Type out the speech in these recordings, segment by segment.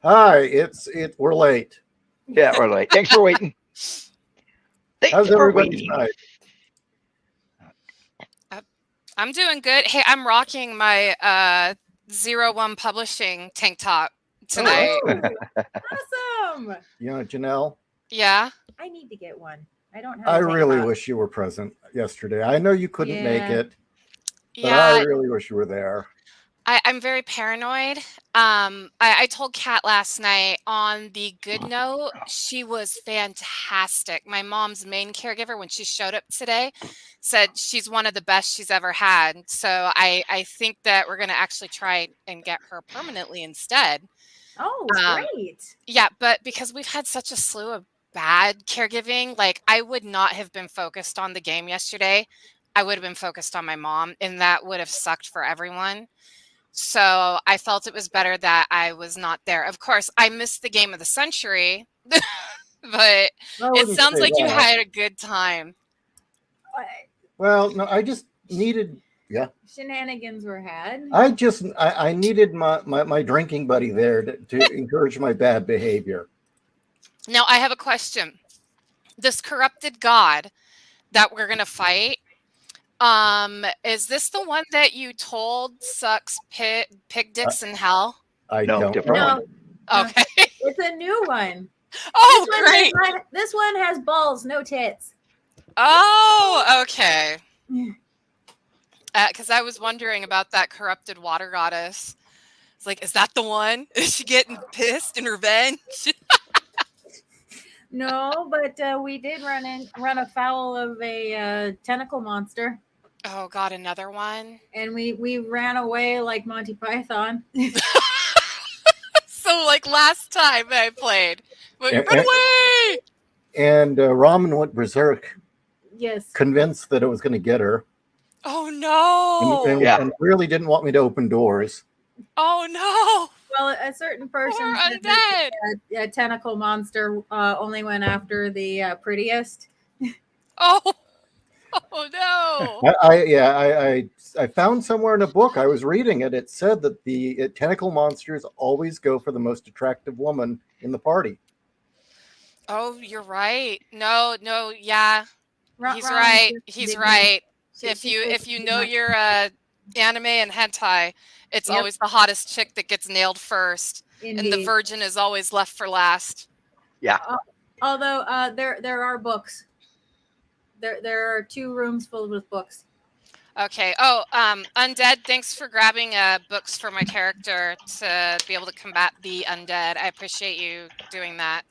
Hi, we're late. Yeah, we're late. Thanks for waiting. Thanks How's for everybody waiting. tonight? Uh, I'm doing good. Hey, I'm rocking my 01 Publishing tank top tonight. Oh, Awesome. you know, Janelle, Yeah. I need to get one. I don't have I a tank really top. wish you were present yesterday. I know you couldn't make Yeah. it, but I Yeah, really wish you were there. I'm very paranoid. I told Kat last night on the good note, she was fantastic. My mom's main caregiver, when she showed up today, said she's one of the best she's ever had. So I think that we're going to actually try and get her permanently instead. Oh, Um, great. yeah, but because we've had such a slew of bad caregiving, like I would not have been focused on the game yesterday. I would have been focused on my mom, and that would have sucked for everyone. So I felt it was better that I was not there. Of course, I missed the game of the century, but I it wouldn't sounds say like you that. had a good time. Well, no, I just needed. Yeah, Shenanigans were had. I needed my drinking buddy there to encourage my bad behavior. Now, I have a question. This corrupted god that we're going to fight, is this the one that you told sucks pig dicks in hell? I No, don't different know. No, no, Okay. it's a new one. Oh, this one great. This one has balls, no tits. Oh, okay. Because I was wondering about that corrupted water goddess. It's like, is that the one? Is she getting pissed in revenge? No, but we did run afoul of a tentacle monster, Oh God, another one. and we ran away like Monty Python. So like last time I played, but And, run away. and Ramen went berserk, Yes. convinced that it was going to get her, Oh no. Yeah. and really didn't want me to open doors. Oh no. Well, a certain person Poor said that undead. a tentacle monster only went after the prettiest. Oh. Oh no. I found somewhere in a book I was reading it. It said that the tentacle monsters always go for the most attractive woman in the party. Oh, you're right. No, yeah. He's Ron right. just He's didn't- right. she- If she you said if she you did know not- your anime and hentai, it's Yep. always the hottest chick that gets nailed first, and the Indeed. virgin is always left for last. Yeah. Although there are books. There are 2 rooms filled with books. Okay. Oh, undead. Thanks for grabbing books for my character to be able to combat the undead. I appreciate you doing that.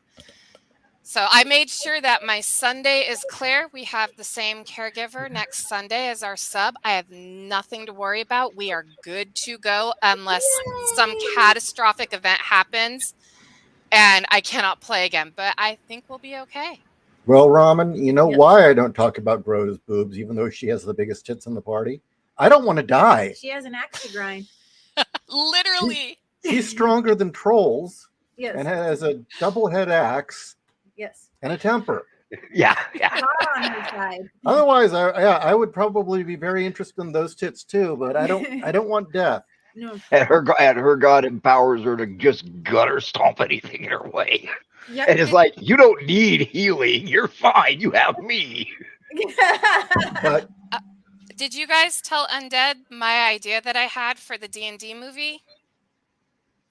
So I made sure that my Sunday is clear. We have the same caregiver next Sunday as our sub. I have nothing to worry about. We are good to go unless some catastrophic event happens and I cannot play again. But I think we'll be okay. Well, Ramen, you know Yep. why I don't talk about Grota's boobs, even though she has the biggest tits in the party? I don't want to die. She has an axe to grind. Literally. She's stronger than trolls Yes. and has a double head axe Yes. and a temper. Yeah. Yeah. Not on her side. Otherwise, I would probably be very interested in those tits too, but I don't want death. No. And her god empowers her to just gutter stomp anything in her way. Yep. And it's like, you don't need healing. You're fine. You have me. But Did you guys tell Undead my idea that I had for the D&D movie?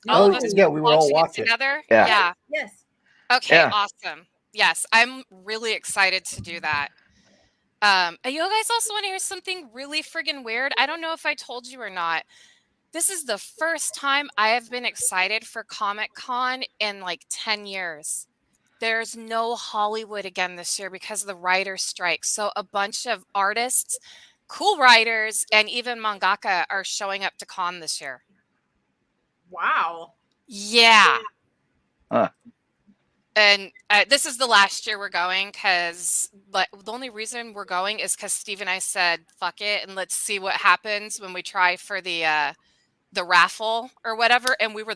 All of us yeah, we were all watching watching. together? Yeah. Yeah. Yes. Okay, Yeah. awesome. Yes, I'm really excited to do that. And you guys also want to hear something really friggin' weird? I don't know if I told you or not. This is the first time I have been excited for Comic-Con in like 10 years. There's no Hollywood again this year because of the writer's strike. So a bunch of artists, cool writers, and even mangaka are showing up to con this year. Wow. Yeah. Huh. And this is the last year we're going because the only reason we're going is because Steve and I said, fuck it, and let's see what happens when we try for the raffle or whatever. And we were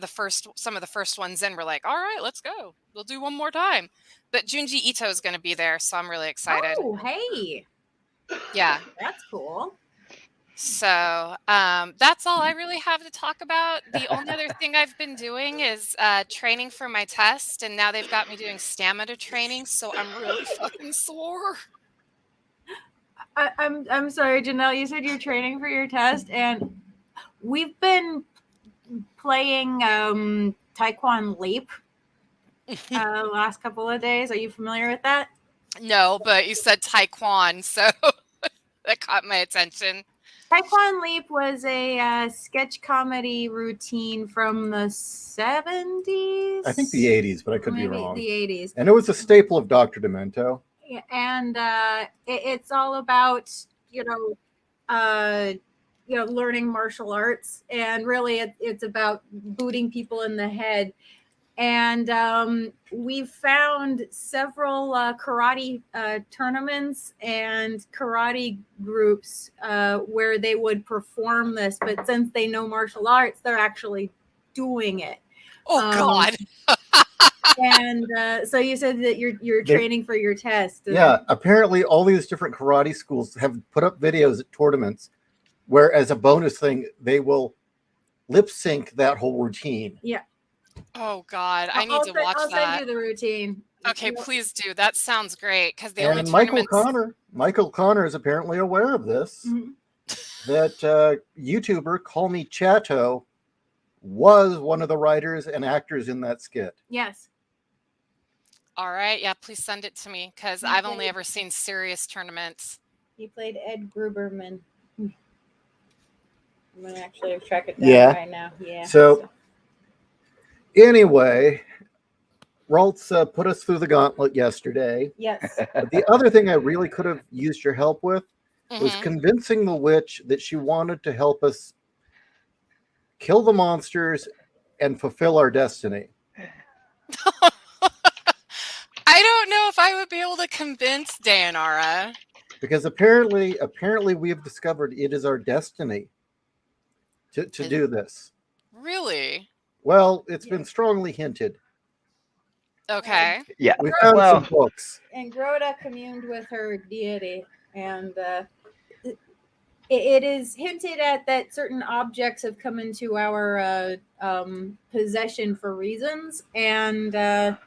some of the first ones in. We're like, all right, let's go. We'll do one more time. But Junji Ito is going to be there, so I'm really excited. Oh, hey. Yeah. That's cool. So that's all I really have to talk about. The only other thing I've been doing is training for my test, and now they've got me doing stamina training, so I'm really fucking sore. I'm sorry, Janelle. You said you're training for your test, and we've been playing Taekwondo Leap last couple of days. Are you familiar with that? No, but you said Taekwondo, so that caught my attention. Taekwondo Leap was a sketch comedy routine from the 70s. I think the 80s, but I could be Maybe wrong. the 80s. And it was a staple of Dr. Demento. Yeah, and it's all about learning martial arts, and really it's about booting people in the head. And we found several karate tournaments and karate groups where they would perform this, but since they know martial arts, they're actually doing it. Oh God. And so you said that you're training for your test. Yeah, apparently all these different karate schools have put up videos at tournaments where, as a bonus thing, they will lip sync that whole routine. Yeah. Oh God, I need to watch I'll that. send you the routine. Okay, please do. That sounds great, because the And only Michael Connor is apparently aware of this. Mhm. That YouTuber Call Me Chato was one of the writers and actors in that skit. Yes. All right, yeah, please send it to me, because I've only ever seen serious tournaments. He played Ed Gruberman. I'm gonna actually track it down right now. Yeah. So anyway, RALT'S put us through the gauntlet yesterday. Yes. But the other thing I really could have used your help with was Mhm. convincing the witch that she wanted to help us kill the monsters and fulfill our destiny. I don't know if I would be able to convince Dayanara. Because apparently we have discovered it is our destiny to do this. Really? Well, it's been strongly hinted. Okay. Yeah. We found some books. And Groda communed with her deity, and it is hinted at that certain objects have come into our possession for reasons, and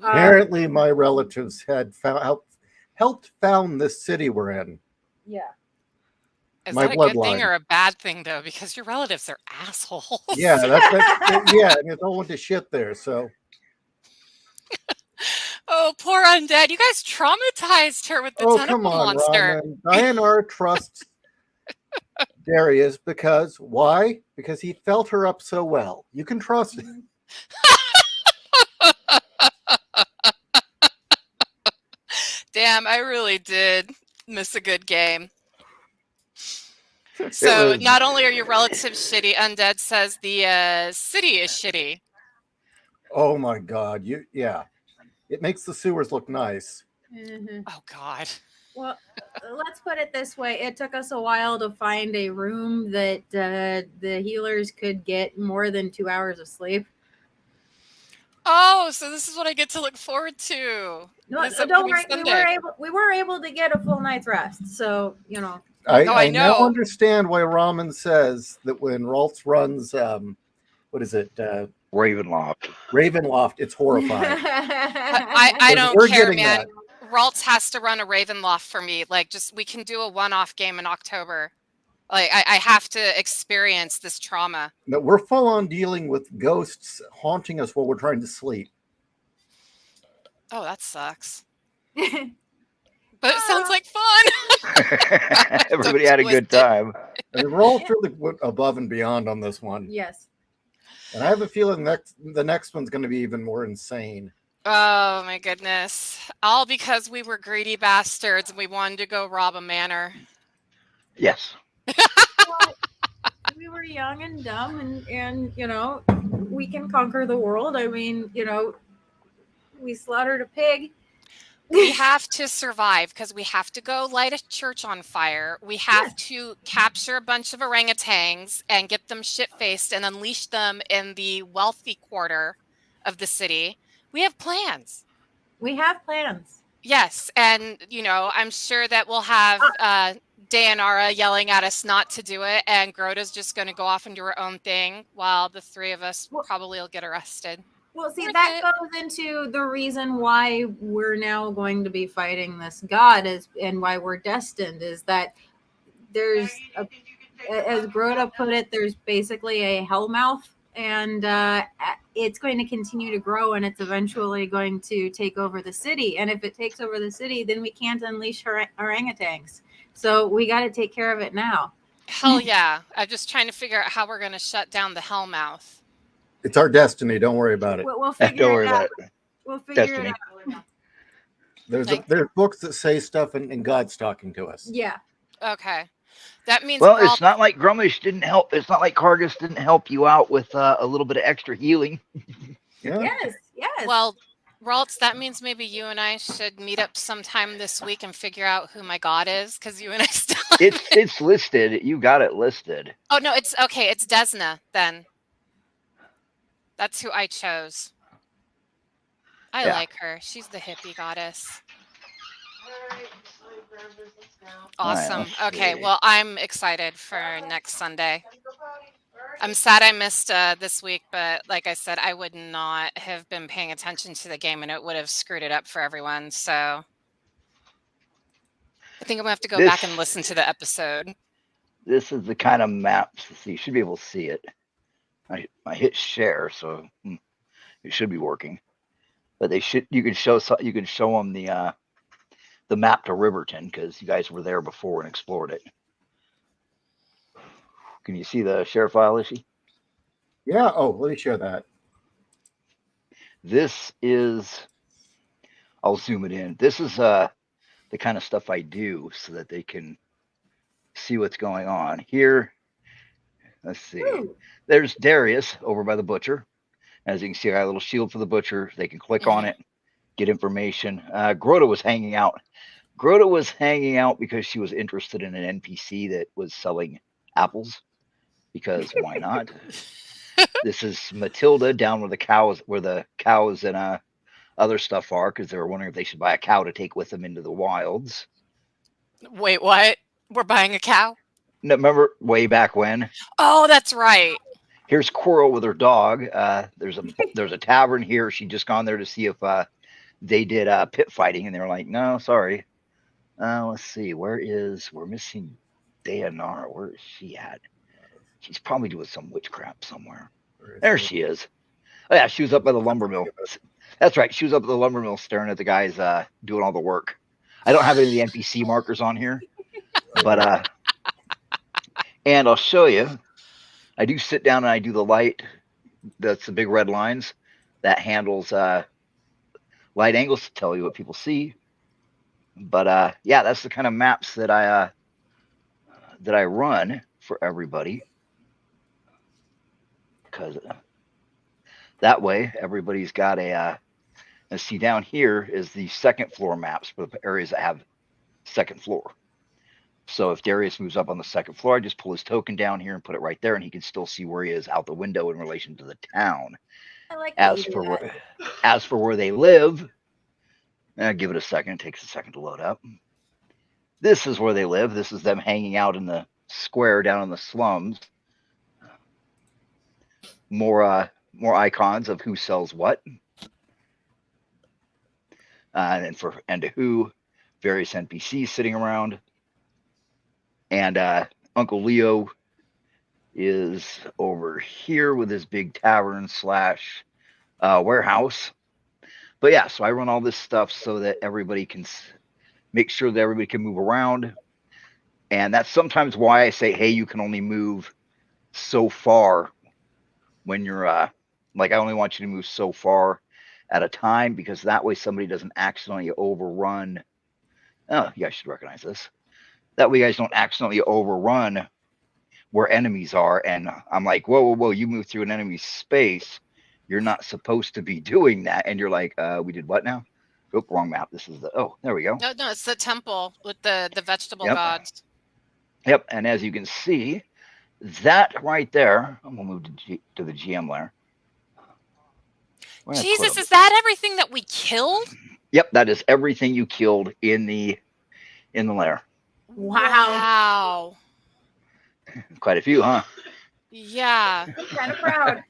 Apparently my relatives had helped found this city we're in. yeah. Is My that a good thing bloodline. or a bad thing, though? Because your relatives are assholes. Yeah, that's yeah, and it's all went to shit there. So Oh, poor undead. You guys traumatized her with the tentacle come on, monster. Ramen. Dayanara trusts Darius because why? Because he felt her up so well. You can trust him. Damn, I really did miss a good game. So not only are your relatives shitty, Undead says the city is shitty. Oh my God! Yeah, it makes the sewers look nice. Mm-hmm. Oh God. Well, let's put it this way: it took us a while to find a room that the healers could get more than 2 hours of sleep. Oh, so this is what I get to look forward to. No, don't worry. We were able to get a full night's rest. So I know. now understand why Ramen says that when RALT'S runs, what is it? Ravenloft. It's horrifying. I don't care, man. RALT'S has to run a Ravenloft for me. Like, we can do a one-off game in October. Like, I have to experience this trauma. No, we're full on dealing with ghosts haunting us while we're trying to sleep. Oh, that sucks. But it sounds like fun. Everybody had a good time. And RALT'S really went above and beyond on this one. Yes. And I have a feeling the next one's going to be even more insane. Oh my goodness. All because we were greedy bastards and we wanted to go rob a manor. Yes. Well, we were young and dumb, and we can conquer the world. I mean, we slaughtered a pig. We have to survive because we have to go light a church on fire. We have to capture a bunch of orangutans and get them shit-faced and unleash them in the wealthy quarter of the city. We have plans. We have plans. Yes, and I'm sure that we'll have Dayanara yelling at us not to do it, and Grota's just going to go off and do her own thing while the three of us probably will get arrested. Well, see, Worth that it. goes into the reason why we're now going to be fighting this god and why we're destined is that there's, as Grota put it, there's basically a hellmouth, and it's going to continue to grow, and it's eventually going to take over the city. And if it takes over the city, then we can't unleash orangutans. So we got to take care of it now. Hell yeah. I'm just trying to figure out how we're going to shut down the Hellmouth. It's our destiny. Don't worry about it. We'll Don't figure worry it out. about it. We'll figure Destiny. it out. There's books that say stuff, and God's talking to us. Yeah. Okay. That means Well, Ralt- it's not like Grummish didn't help. It's not like Kargas didn't help you out with a little bit of extra healing. Yeah. Yes. Well, Ralt's, that means maybe you and I should meet up sometime this week and figure out who my god is, because you and I still. It's listed. You got it listed. Oh no, it's okay. It's Desna then. That's who I chose. I Yeah. like her. She's the hippie goddess. Awesome. let's Okay, see. well, I'm excited for next Sunday. I'm sad I missed this week, but like I said, I would not have been paying attention to the game, and it would have screwed it up for everyone. So I think I'm gonna have to go back and listen to the episode. This is the kind of maps. See, you should be able to see it. I hit share, so it should be working. But you can show them the map to Riverton, because you guys were there before and explored it. Can you see the share file, Ishii? Yeah. Oh, let me share that. This is, I'll zoom it in. This is the kind of stuff I do so that they can see what's going on here. Let's see. Ooh. There's Darius over by the butcher. As you can see, I got a little shield for the butcher. They can click on it, get information. Grota was hanging out. Grota was hanging out because she was interested in an NPC that was selling apples. Because why not? This is Matilda down where the cows and other stuff are, because they were wondering if they should buy a cow to take with them into the wilds. Wait, what? We're buying a cow? No, remember way back when? Oh, that's right. Here's Coral with her dog. There's a tavern here. She'd just gone there to see if they did pit fighting, and they were like, no, sorry. Let's see. We're missing Dayanara. Where is she at? She's probably doing some witchcraft somewhere. There she is. Oh yeah, she was up by the lumber mill. That's right. She was up at the lumber mill staring at the guys doing all the work. I don't have any of the NPC markers on here, but and I'll show you. I do sit down and I do the light. That's the big red lines. That handles light angles to tell you what people see. But yeah, that's the kind of maps that I run for everybody. Because that way everybody's got and see down here is the second floor maps for the areas that have second floor. So if Darius moves up on the second floor, I just pull his token down here and put it right there, and he can still see where he is out the window in relation to the town. I like As for where they live, give it a second. It takes a second to load up. This is where they live. This is them hanging out in the square down in the slums. More icons of who sells what, and to who, various NPCs sitting around, and Uncle Leo is over here with his big tavern / warehouse. But yeah, so I run all this stuff so that everybody can make sure that everybody can move around, and that's sometimes why I say, hey, you can only move so far. When you're like, I only want you to move so far at a time, because that way somebody doesn't accidentally overrun. Oh, you guys should recognize this. That way you guys don't accidentally overrun where enemies are. And I'm like, whoa, you move through an enemy's space. You're not supposed to be doing that. And you're like, we did what now? Oh, wrong map. This is there we go. No, it's the temple with the vegetable gods. Yep. And as you can see, that right there, I'm gonna move to the GM layer. Jesus, is that everything that we killed? Yep, that is everything you killed in the lair. Wow. Quite a few, huh? Yeah. Kind of proud.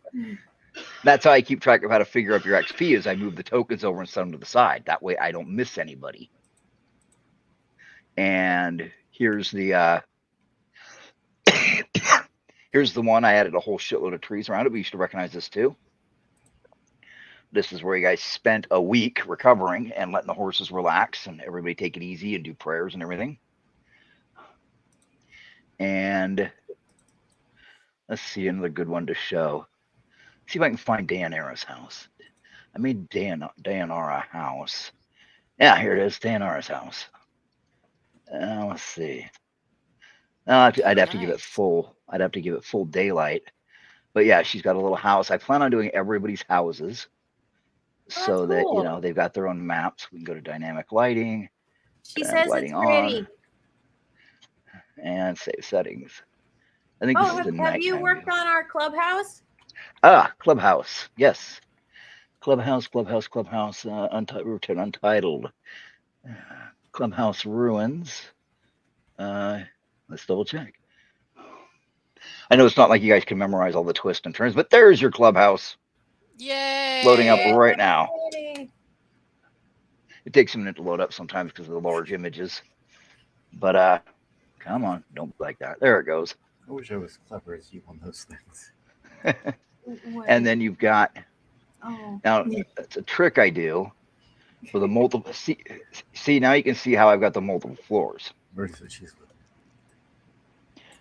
That's how I keep track of how to figure up your XP is I move the tokens over and set them to the side. That way I don't miss anybody. And here's the here's the one I added a whole shitload of trees around it. We used to recognize this too. This is where you guys spent a week recovering and letting the horses relax and everybody take it easy and do prayers and everything. And let's see another good one to show. See if I can find Dayanara's house. I made Dayanara a house. Yeah, here it is, Dayanara's house. Let's see. I'd have to give it full. I'd have to give it full daylight. But yeah, she's got a little house. I plan on doing everybody's houses, so that cool. you know they've got their own maps. We can go to dynamic lighting. She Dynamic says lighting it's pretty. on, and save settings. I think Oh, this is the have night. you worked on our clubhouse? Clubhouse. Yes, Clubhouse. Return Untitled. Clubhouse ruins. Let's double check. I know it's not like you guys can memorize all the twists and turns, but there's your clubhouse. Yay. Loading up right now. Yay. It takes a minute to load up sometimes because of the large images. But come on, don't be like that. There it goes. I wish I was clever as you on those things. And then you've got Oh. now it's a trick I do for the multiple. See now you can see how I've got the multiple floors. Where's the cheese?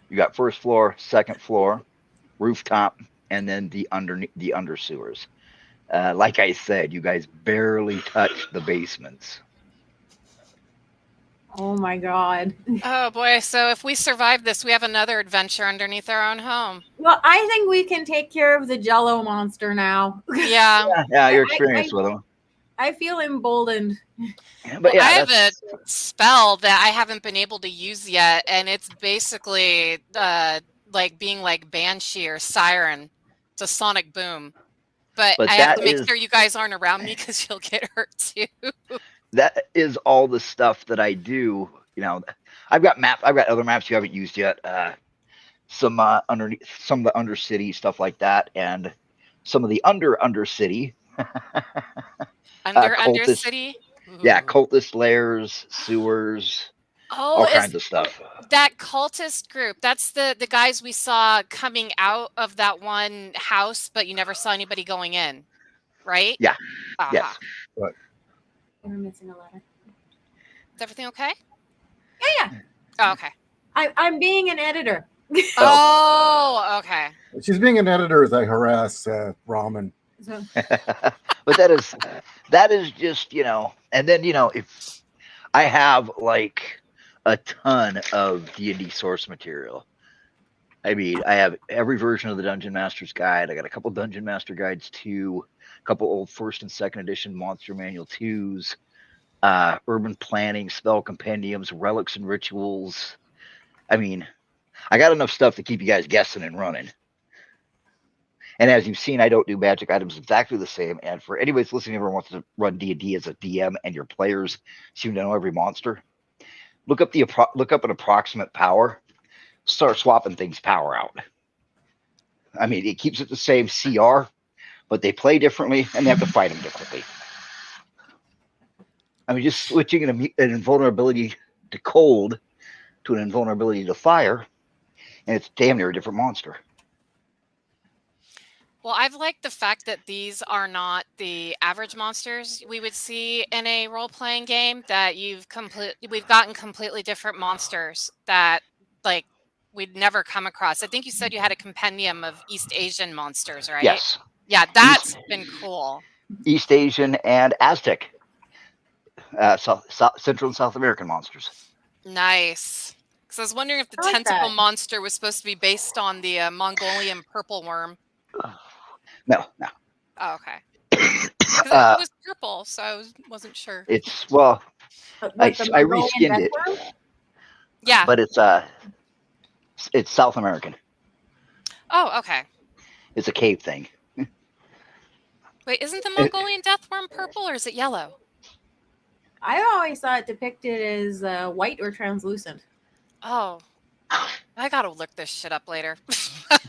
You got first floor, second floor, rooftop, and then the under sewers. Like I said, you guys barely touched the basements. Oh my God. Oh boy. So if we survive this, we have another adventure underneath our own home. Well, I think we can take care of the Jello monster now. Yeah. Yeah, you're experienced with them. I feel emboldened. But yeah, I have a spell that I haven't been able to use yet, and it's basically like being like Banshee or Siren. It's a sonic boom. But I have to make sure you guys aren't around me because you'll get hurt too. That is all the stuff that I do. You know, I've got other maps you haven't used yet. Some underneath, some of the Undercity stuff like that, and some of the Undercity. Undercity? Yeah, cultist layers, sewers, all kinds of stuff. That cultist group, that's the guys we saw coming out of that one house, but you never saw anybody going in, right? Yeah. Uh-huh. Yes. Right. We're missing a letter. Is everything okay? Yeah. Oh, okay. I'm being an editor. Oh, okay. She's being an editor as I harass Ramen. So, But that is just, you know, and then, you know, if I have like a ton of D&D source material. I mean, I have every version of the Dungeon Master's Guide. I got a couple Dungeon Master Guides too, a couple old 1st and 2nd edition Monster Manual 2s, urban planning, spell compendiums, relics and rituals. I mean, I got enough stuff to keep you guys guessing and running. And as you've seen, I don't do magic items exactly the same. And for anybody that's listening, everyone wants to run D&D as a DM, and your players seem to know every monster. Look up an approximate power. Start swapping things power out. I mean, it keeps it the same CR, but they play differently, and they have to fight them differently. I mean, just switching an invulnerability to cold to an invulnerability to fire, and it's damn near a different monster. Well, I've liked the fact that these are not the average monsters we would see in a role-playing game, that we've gotten completely different monsters that like we'd never come across. I think you said you had a compendium of East Asian monsters, right? Yes. Yeah, that's been cool. East Asian and Aztec. Central and South American monsters. Nice. Because I was wondering if the tentacle monster was supposed to be based on the Mongolian purple worm. No. Oh, okay. Because it was purple, so I wasn't sure. It's I reskinned it. Yeah, but it's South American. Oh, okay. It's a cave thing. Wait, isn't the Mongolian death worm purple, or is it yellow? I always saw it depicted as white or translucent. Oh, I gotta look this shit up later.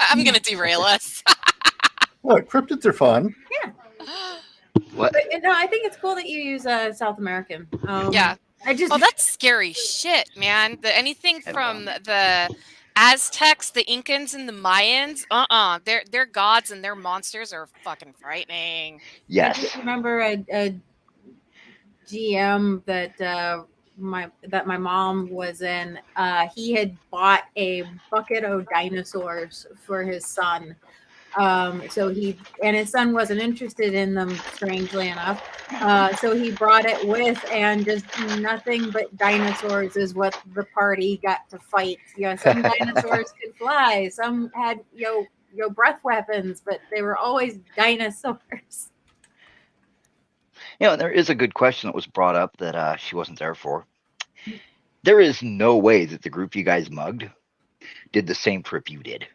I'm gonna derail us. Look, cryptids are fun. What? But no, I think it's cool that you use South American. Yeah. I just Oh, that's scary shit, man. Anything from the Aztecs, the Incans, and the Mayans, their gods and their monsters are fucking frightening. I Yes. just remember a GM that my mom was in. He had bought a bucket of dinosaurs for his son. So his son wasn't interested in them, strangely enough. So he brought it with, and just nothing but dinosaurs is what the party got to fight. Some dinosaurs could fly, some had breath weapons, but they were always dinosaurs. There is a good question that was brought up that she wasn't there for. There is no way that the group you guys mugged did the same trip you did.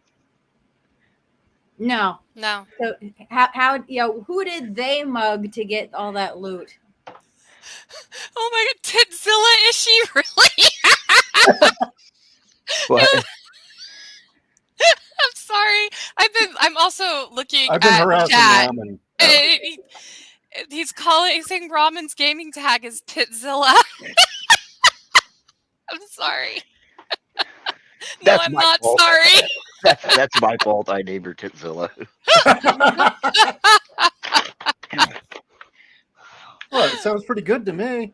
No. No. So how who did they mug to get all that loot? Oh my god, Tidzilla, is she really? What? I'm sorry. I'm also looking I've been at harassing chat. Ramen. He's saying Ramen's gaming tag is Titzilla. I'm sorry. No, That's I'm my not fault. sorry. That's my fault. I named her Titzilla. Well, it sounds pretty good to me.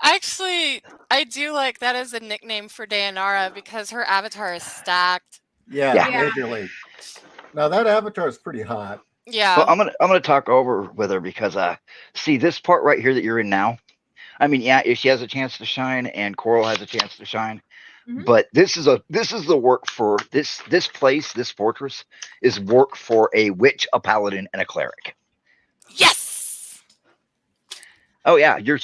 Actually, I do like that as a nickname for Dayanara because her avatar is stacked. Yeah, Yeah. majorly. Now that avatar is pretty hot. Yeah. Well, I'm gonna talk over with her because see this part right here that you're in now. I mean, yeah, if she has a chance to shine and Coral has a chance to shine, Mhm. but this is the work for this place. This fortress is work for a witch, a paladin, and a cleric. Yes. Oh yeah, your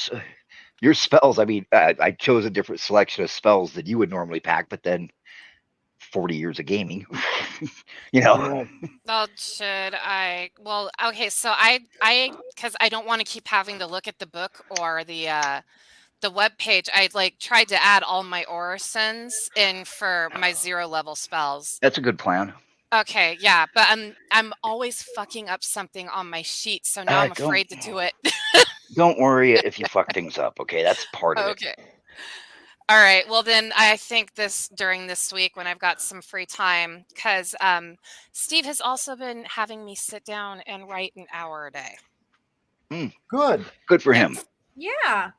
spells. I mean, I chose a different selection of spells that you would normally pack, but then 40 years of gaming, Yeah. Oh, should I? Well, okay. So I because I don't want to keep having to look at the book or the web page. I tried to add all my orisons in for my 0 level spells. That's a good plan. Okay, yeah, but I'm always fucking up something on my sheet, so now I'm Don't- afraid to do it. Don't worry if you fuck things up. Okay, that's part of it. Okay. All right. Well, then I think during this week when I've got some free time, because Steve has also been having me sit down and write an hour a day. Good. Good for him. Yeah.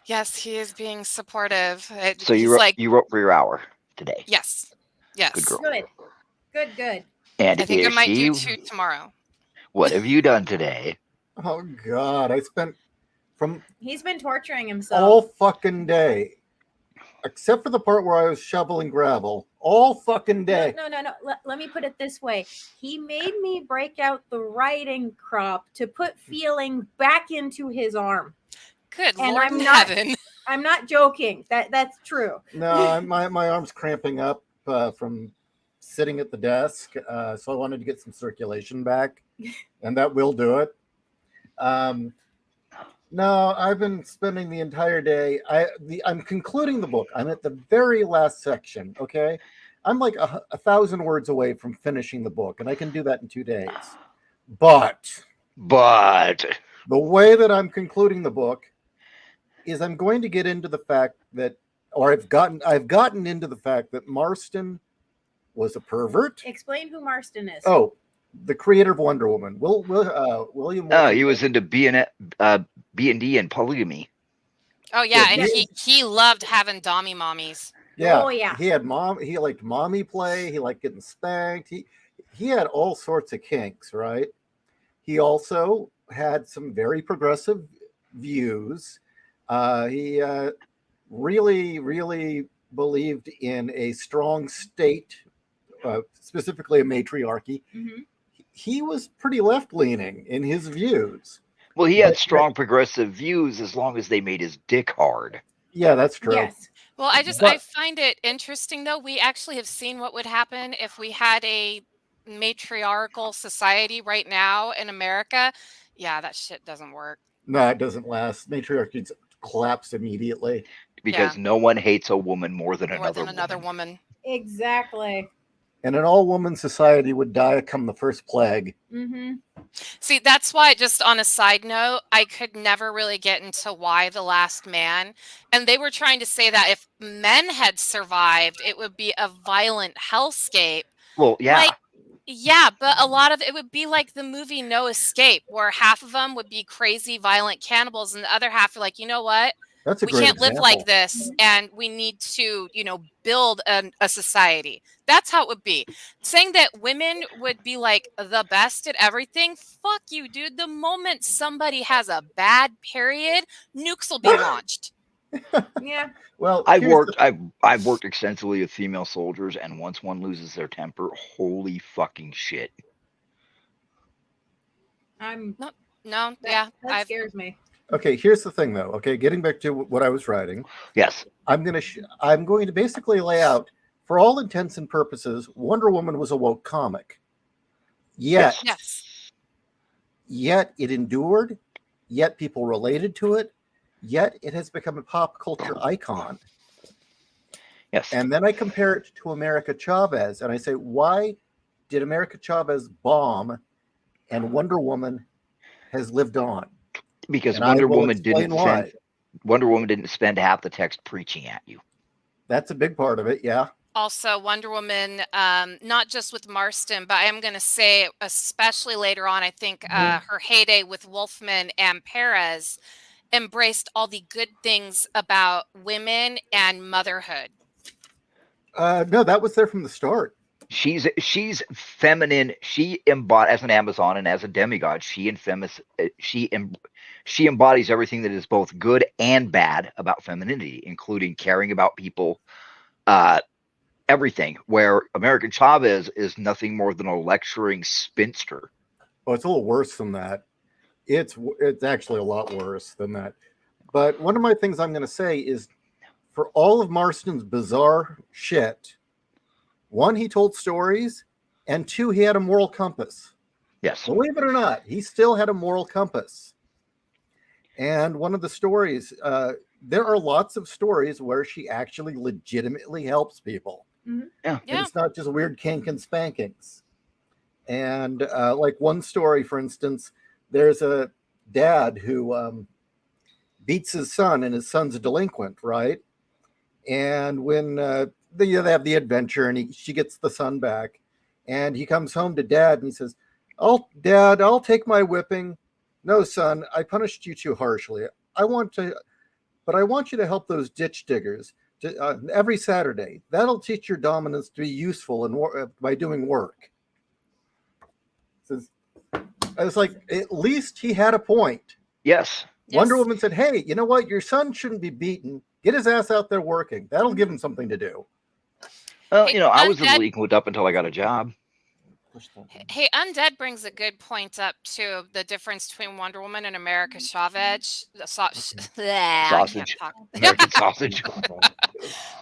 Yes, he is being supportive. So He's you wrote for your hour today. Yes. Yes. Good girl. Good. And I think I might do Steve, 2 tomorrow. what have you done today? Oh God, I spent He's been torturing himself. all fucking day, except for the part where I was shoveling gravel. All fucking day. No. Let me put it this way. He made me break out the writing crop to put feeling back into his arm. Good And Lord I'm in not- heaven. I'm not joking. That's true. No, my arm's cramping up from sitting at the desk, so I wanted to get some circulation back, and that will do it. No, I've been spending the entire day. I'm concluding the book. I'm at the very last section. Okay, I'm like 1,000 words away from finishing the book, and I can do that in 2 days. But the way that I'm concluding the book is I'm going to get into the fact that, or I've gotten into the fact that Marston was a pervert. Explain who Marston is. Oh, the creator of Wonder Woman, William. Oh, he was into B&D and polygamy. Oh yeah, Yeah, and he loved having dommy mommies. Yeah. Oh, yeah. He liked mommy play. He liked getting spanked. He had all sorts of kinks, right? He also had some very progressive views. He really, really believed in a strong state, specifically a matriarchy. Mhm. He was pretty left-leaning in his views. Well, he had strong progressive views as long as they made his dick hard. Yeah, that's true. Yes. Well, I find it interesting though. We actually have seen what would happen if we had a matriarchal society right now in America. Yeah, that shit doesn't work. No, it doesn't last. Matriarchies collapse immediately. because no one hates a woman more than another woman. Exactly. And an all-woman society would die come the first plague. Mm-hmm. See, that's why, just on a side note, I could never really get into why The Last Man. And they were trying to say that if men had survived, it would be a violent hellscape. Well, yeah. Like, yeah, but a lot of it would be like the movie No Escape, where half of them would be crazy, violent cannibals, and the other half are like, you know what? That's a We great can't live like example. this, and we need to, build a society. That's how it would be. Saying that women would be like the best at everything, fuck you, dude. The moment somebody has a bad period, nukes will be launched. Yeah. Well, I've worked extensively with female soldiers, and once one loses their temper, holy fucking shit. That scares me. Okay, here's the thing, though. Okay, getting back to what I was writing. Yes. I'm going to basically lay out, for all intents and purposes, Wonder Woman was a woke comic. Yet it endured. Yet people related to it. Yet it has become a pop culture icon. Yes. And then I compare it to America Chavez, and I say, why did America Chavez bomb, and Wonder Woman has lived on? Because And Wonder Woman didn't spend half the text preaching at you. That's a big part of it, yeah. Also, Wonder Woman, not just with Marston, but I am going to say, especially later on, I think her heyday with Wolfman and Perez embraced all the good things about women and motherhood. No, that was there from the start. She's feminine. She embodies, as an Amazon and as a demigod, she embodies everything that is both good and bad about femininity, including caring about people, everything. Where American Chavez is nothing more than a lecturing spinster. Oh, it's a little worse than that. It's actually a lot worse than that. But one of my things I'm going to say is, for all of Marston's bizarre shit, one, he told stories, and two, he had a moral compass. Yes. Believe it or not, he still had a moral compass. And one of the stories, there are lots of stories where she actually legitimately helps people. Mm-hmm. Yeah. It's not just weird kink and spankings. And like one story, for instance, there's a dad who beats his son, and his son's a delinquent, right? And when they have the adventure, and she gets the son back, and he comes home to dad, and he says, Dad, I'll take my whipping. No, son, I punished you too harshly. I want you to help those ditch diggers every Saturday. That'll teach your dominance to be useful by doing work. I was like, at least he had a point. Yes. Wonder Woman said, hey, you know what? Your son shouldn't be beaten. Get his ass out there working. That'll give him something to do. Well, I was a delinquent up until I got a job. Hey, Undead brings a good point up to the difference between Wonder Woman and America Chavez. Sausage. American sausage.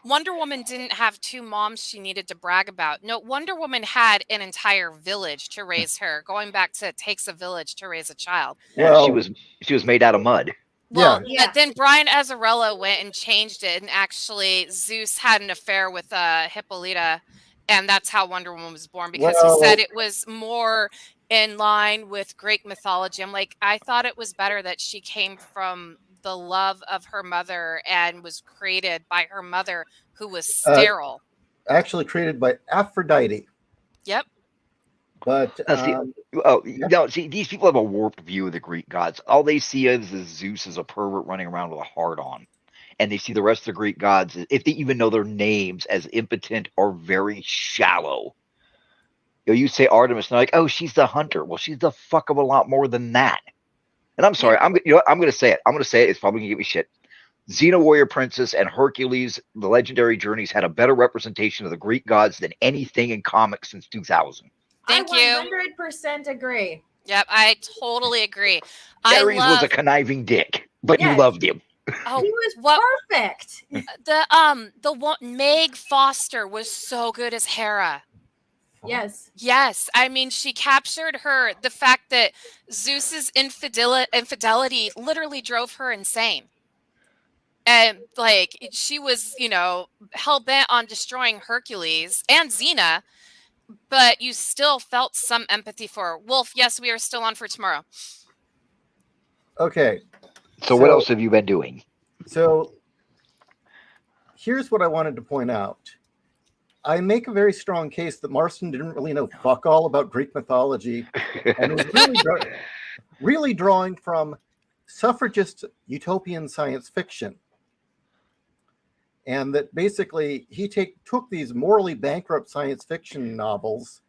Wonder Woman didn't have two moms she needed to brag about. No, Wonder Woman had an entire village to raise her, going back to it takes a village to raise a child. Well, she was made out of mud. Well, but then Brian Azzarello went and changed it, and actually Zeus had an affair with Hippolyta, and that's how Wonder Woman was born, because he said it was more in line with Greek mythology. I'm like, I thought it was better that she came from the love of her mother and was created by her mother, who was sterile. Actually created by Aphrodite. Yep. But see, these people have a warped view of the Greek gods. All they see is Zeus as a pervert running around with a heart on. And they see the rest of the Greek gods, if they even know their names, as impotent or very shallow. You say Artemis, and they're like, oh, she's the hunter. Well, she's the fuck of a lot more than that. And I'm sorry, I'm going to say it. I'm going to say it. It's probably going to get me shit. Xena Warrior Princess and Hercules, the Legendary Journeys, had a better representation of the Greek gods than anything in comics since 2000. Thank you. I 100% agree. Yep, I totally agree. Ares was a conniving dick, but you loved him. Oh, he was perfect. The one Meg Foster was so good as Hera. Yes. I mean, she captured her. The fact that Zeus's infidelity literally drove her insane. And like she was, hell bent on destroying Hercules and Xena, but you still felt some empathy for her. Wolf, yes, we are still on for tomorrow. Okay. So what else have you been doing? So here's what I wanted to point out. I make a very strong case that Marston didn't really know fuck all about Greek mythology and was really drawing from suffragist utopian science fiction. And that basically he took these morally bankrupt science fiction novels,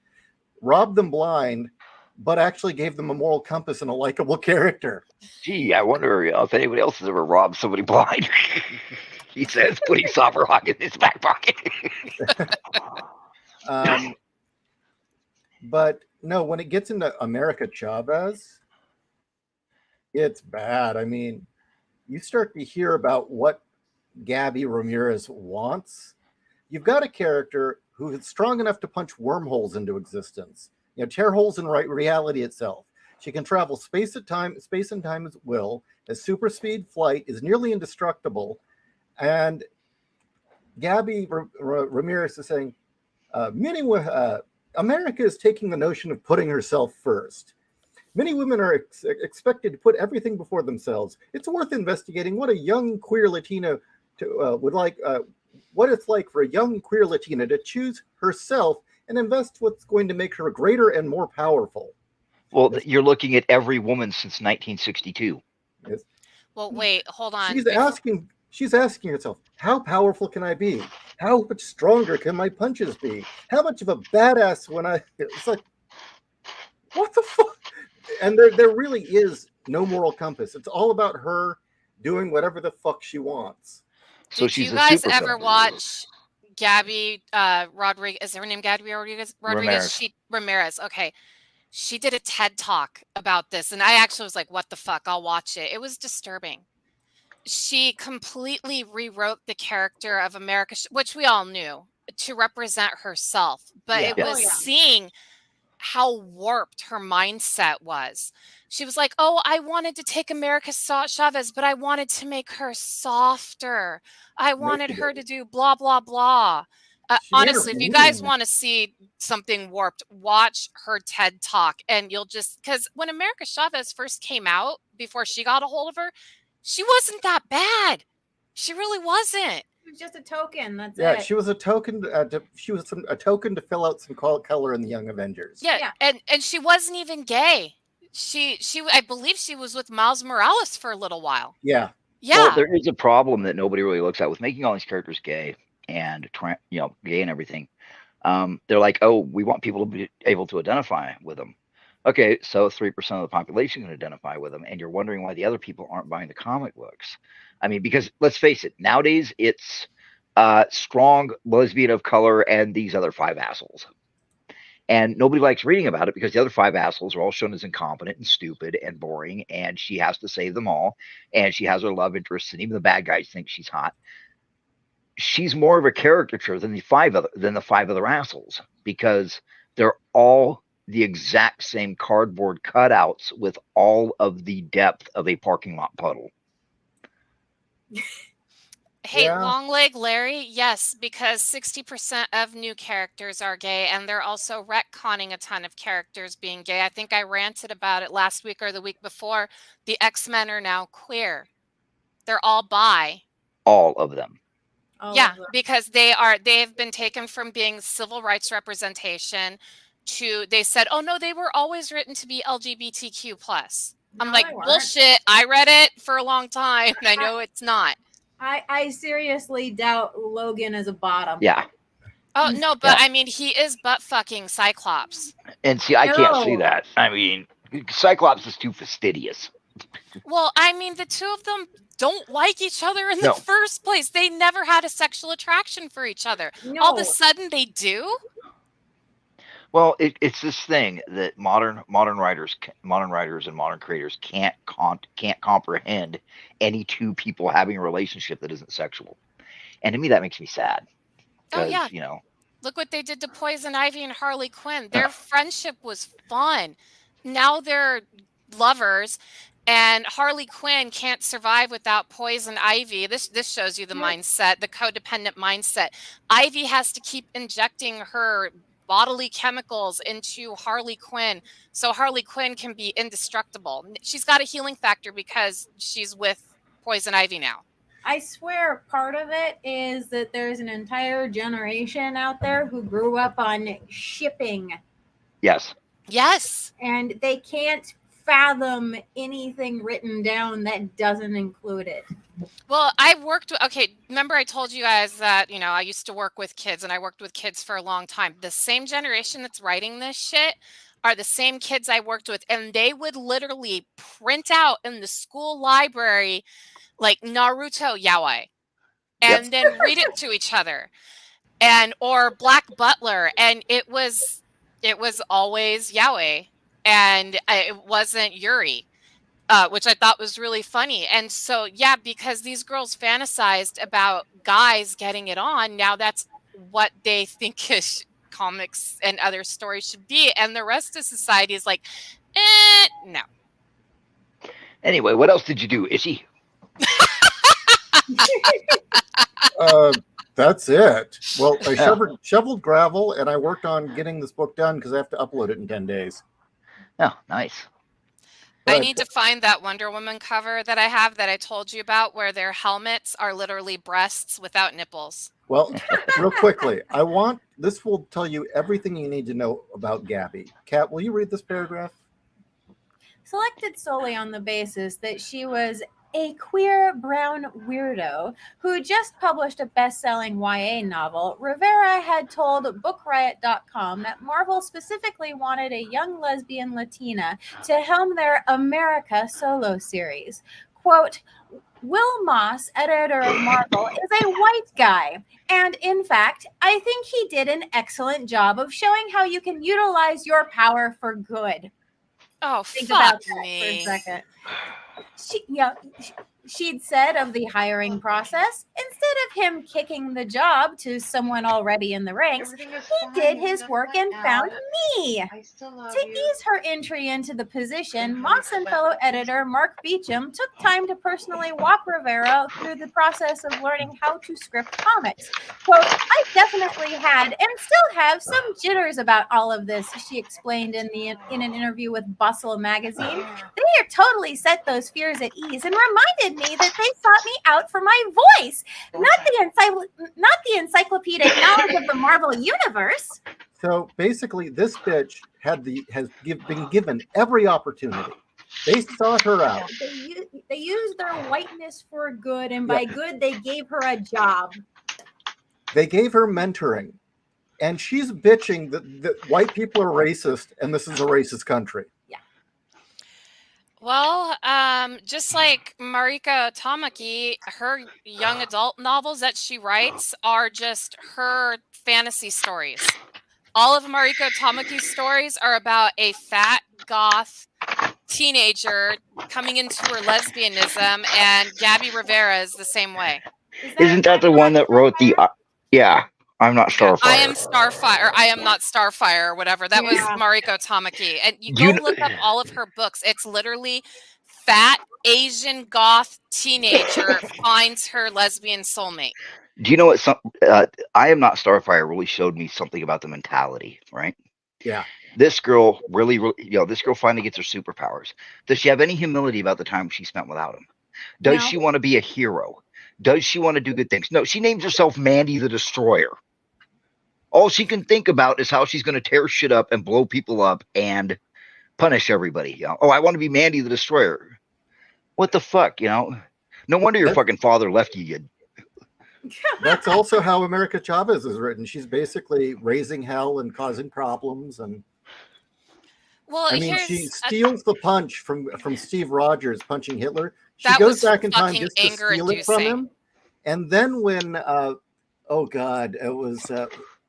robbed them blind, but actually gave them a moral compass and a likable character. Gee, I wonder if anybody else has ever robbed somebody blind. He says, putting Sovereign Rock in his back pocket. But no, when it gets into America Chavez, it's bad. I mean, you start to hear about what Gabby Ramirez wants. You've got a character who is strong enough to punch wormholes into existence, tear holes in reality itself. She can travel space and time at will. Has super speed flight, is nearly indestructible, and Gabby Ramirez is saying, America is taking the notion of putting herself first. Many women are expected to put everything before themselves. It's worth investigating what a young queer Latina would like. What it's like for a young queer Latina to choose herself and invest what's going to make her greater and more powerful. Well, you're looking at every woman since 1962. Yes. Well, wait, hold on. She's asking herself, how powerful can I be? How much stronger can my punches be? How much of a badass it's like, what the fuck? And there really is no moral compass. It's all about her doing whatever the fuck she wants. So Did you guys ever watch Gabby Rodriguez? Is her name Gabby Rodriguez? Ramirez. Okay. She did a TED talk about this, and I actually was like, what the fuck? I'll watch it. It was disturbing. She completely rewrote the character of America, which we all knew, to represent herself. But it was seeing how warped her mindset was. She was like, oh, I wanted to take America Chavez, but I wanted to make her softer. I wanted her to do blah, blah, blah. Honestly, if you guys want to see something warped, watch her TED talk, and you'll because when America Chavez first came out, before she got a hold of her, she wasn't that bad. She really wasn't. She was just a token. That's it. Yeah, she was a token. She was a token to fill out some color in the Young Avengers. Yeah. And she wasn't even gay. She I believe she was with Miles Morales for a little while. Yeah. Well, there is a problem that nobody really looks at with making all these characters gay and gay and everything. They're like, oh, we want people to be able to identify with them. Okay, so 3% of the population can identify with them, and you're wondering why the other people aren't buying the comic books. I mean, because let's face it, nowadays it's strong lesbian of color and these other 5 assholes. And nobody likes reading about it because the other 5 assholes are all shown as incompetent and stupid and boring, and she has to save them all, and she has her love interests, and even the bad guys think she's hot. She's more of a caricature than the 5 other assholes, because they're all the exact same cardboard cutouts with all of the depth of a parking lot puddle. Hey, Long Leg Larry, yes, because 60% of new characters are gay, and they're also retconning a ton of characters being gay. I think I ranted about it last week or the week before. The X-Men are now queer. They're all bi. All of them. Because they've been taken from being civil rights representation to, they said, oh no, they were always written to be LGBTQ+. I'm like, bullshit. I read it for a long time, and I know it's not. I seriously doubt Logan is a bottom. Yeah. Oh no, but I mean, he is butt fucking Cyclops. And see, I can't see that. I mean, Cyclops is too fastidious. Well, I mean, the two of them don't like each other in the first place. They never had a sexual attraction for each other. No. All of a sudden, they do. Well, it's this thing that modern writers and modern creators can't comprehend any 2 people having a relationship that isn't sexual, and to me that makes me sad. Oh yeah, look what they did to Poison Ivy and Harley Quinn. Their friendship was fun. Now they're lovers, And Harley Quinn can't survive without Poison Ivy. This shows you the mindset, the codependent mindset. Ivy has to keep injecting her bodily chemicals into Harley Quinn so Harley Quinn can be indestructible. She's got a healing factor because she's with Poison Ivy now. I swear part of it is that there's an entire generation out there who grew up on shipping. Yes. Yes. And they can't fathom anything written down that doesn't include it. Well, I've worked with, okay, remember I told you guys that, you know, I used to work with kids and I worked with kids for a long time. The same generation that's writing this shit are the same kids I worked with, and they would literally print out in the school library like Naruto yaoi and then read it to each other, and or Black Butler, and it was always yaoi, and it wasn't Yuri. Which I thought was really funny. And so, yeah, because these girls fantasized about guys getting it on, now that's what they think comics and other stories should be. And the rest of society is like, no. Anyway, what else did you do, Ishii? That's it. Well, I shoveled gravel, and I worked on getting this book done because I have to upload it in 10 days. Oh, nice. I need to find that Wonder Woman cover that I have that I told you about, where their helmets are literally breasts without nipples. Well, real quickly, this will tell you everything you need to know about Gabby. Kat, will you read this paragraph? Selected solely on the basis that she was a queer brown weirdo who just published a best-selling YA novel, Rivera had told BookRiot.com that Marvel specifically wanted a young lesbian Latina to helm their America solo series. Quote, Will Moss, editor of Marvel, is a white guy. And in fact, I think he did an excellent job of showing how you can utilize your power for good. Oh, Think fuck about that me. for a second. She'd said of the hiring process, instead of him kicking the job to someone already in the ranks, he did his work and found me. To ease her entry into the position, Moss and fellow editor Mark Beecham took time to personally walk Rivera through the process of learning how to script comics. Quote, I definitely had and still have some jitters about all of this, she explained in an interview with Bustle magazine. They totally set those fears at ease and reminded me that they sought me out for my voice, not the encyclopedic knowledge of the Marvel universe. So basically, this bitch has been given every opportunity. They sought her out. They used their whiteness for good, and by good, they gave her a job. They gave her mentoring, and she's bitching that white people are racist, and this is a racist country. Well, just like Mariko Tamaki, her young adult novels that she writes are just her fantasy stories. All of Mariko Tamaki's stories are about a fat goth teenager coming into her lesbianism, and Gabby Rivera is the same way. Isn't that the one that wrote the... yeah. I'm not Starfire. I am Starfire. I am not Starfire, or whatever. That was Mariko Tamaki. And you go look up all of her books. It's literally fat Asian goth teenager finds her lesbian soulmate. Do you know what? I Am Not Starfire really showed me something about the mentality, right? Yeah. This girl really, this girl finally gets her superpowers. Does she have any humility about the time she spent without him? Does she want to be a hero? Does she want to do good things? No, she names herself Mandy the Destroyer. All she can think about is how she's going to tear shit up and blow people up and punish everybody. Oh, I want to be Mandy the Destroyer. What the fuck, No wonder your fucking father left you. That's also how America Chavez is written. She's basically raising hell and causing problems. And well, I mean, she steals the punch from Steve Rogers punching Hitler. She goes back in time just to steal it from him. And then when, oh God, it was...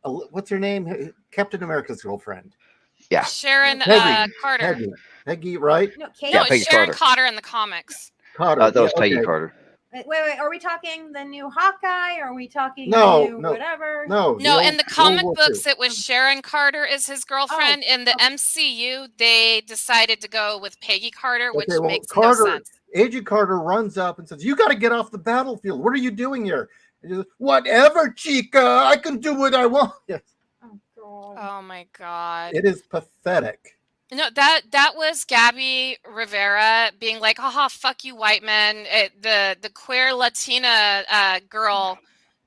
what's her name? Captain America's girlfriend. Yeah. Sharon Carter. Peggy, right? No, Sharon Carter in the comics. Carter. That was Peggy Carter. Wait. Are we talking the new Hawkeye? Or are we talking No, the new whatever? No, No, old in the World comic War books, II. it was Sharon Carter is his girlfriend. In the okay. MCU, they decided to go with Peggy Carter, which Okay, well, makes no Carter, sense. Agent Carter runs up and says, "You got to get off the battlefield. What are you doing here?" And he says, "Whatever, Chica. I can do what I want." Yes. Oh God. Oh my god. It is pathetic. No, that was Gabby Rivera being like, haha, fuck you, white men. The queer Latina girl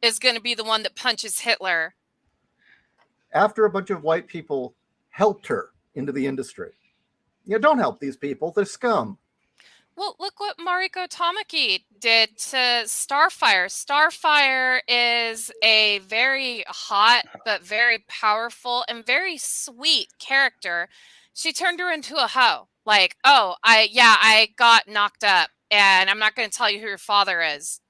is going to be the one that punches Hitler. After a bunch of white people helped her into the industry. Don't help these people. They're scum. Well, look what Mariko Tamaki did to Starfire. Starfire is a very hot but very powerful and very sweet character. She turned her into a hoe. Like, oh, I got knocked up, and I'm not going to tell you who your father is.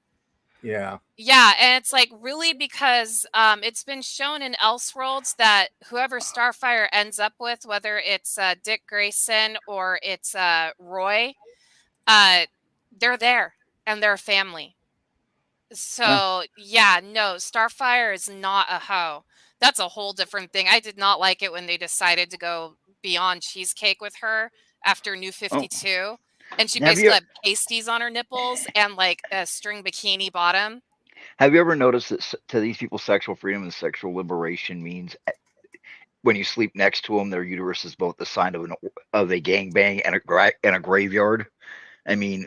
Yeah. Yeah, and it's like really because it's been shown in Elseworlds that whoever Starfire ends up with, whether it's Dick Grayson or it's Roy, they're there and they're a family. So yeah, no, Starfire is not a hoe. That's a whole different thing. I did not like it when they decided to go beyond cheesecake with her after New 52. And she Have you- basically had pasties on her nipples and like a string bikini bottom. Have you ever noticed that to these people, sexual freedom and sexual liberation means when you sleep next to them, their uterus is both the sign of a gangbang and a graveyard? I mean,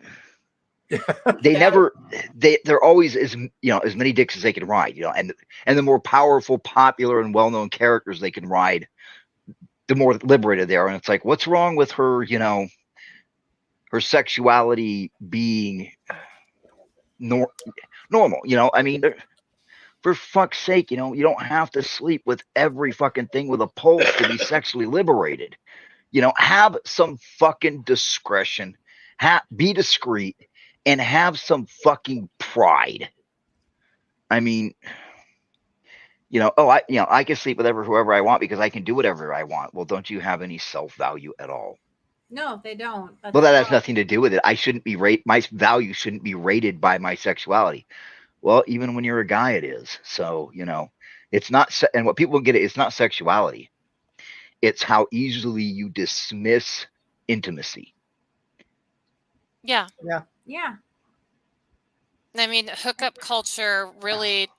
they're always as many dicks as they can ride, and the more powerful, popular, and well-known characters they can ride, the more liberated they are. And it's like, what's wrong with her? Her sexuality being normal. I mean, for fuck's sake, you don't have to sleep with every fucking thing with a pulse to be sexually liberated. Have some fucking discretion. Be discreet and have some fucking pride. I mean, I can sleep with whoever I want because I can do whatever I want. Well, don't you have any self-value at all? No, they don't. That's Well, that has wrong. nothing to do with it. I shouldn't be my value shouldn't be rated by my sexuality. Well, even when you're a guy, it is. So, it's not, and what people get, it's not sexuality. It's how easily you dismiss intimacy. Yeah. Yeah. I mean, hookup culture really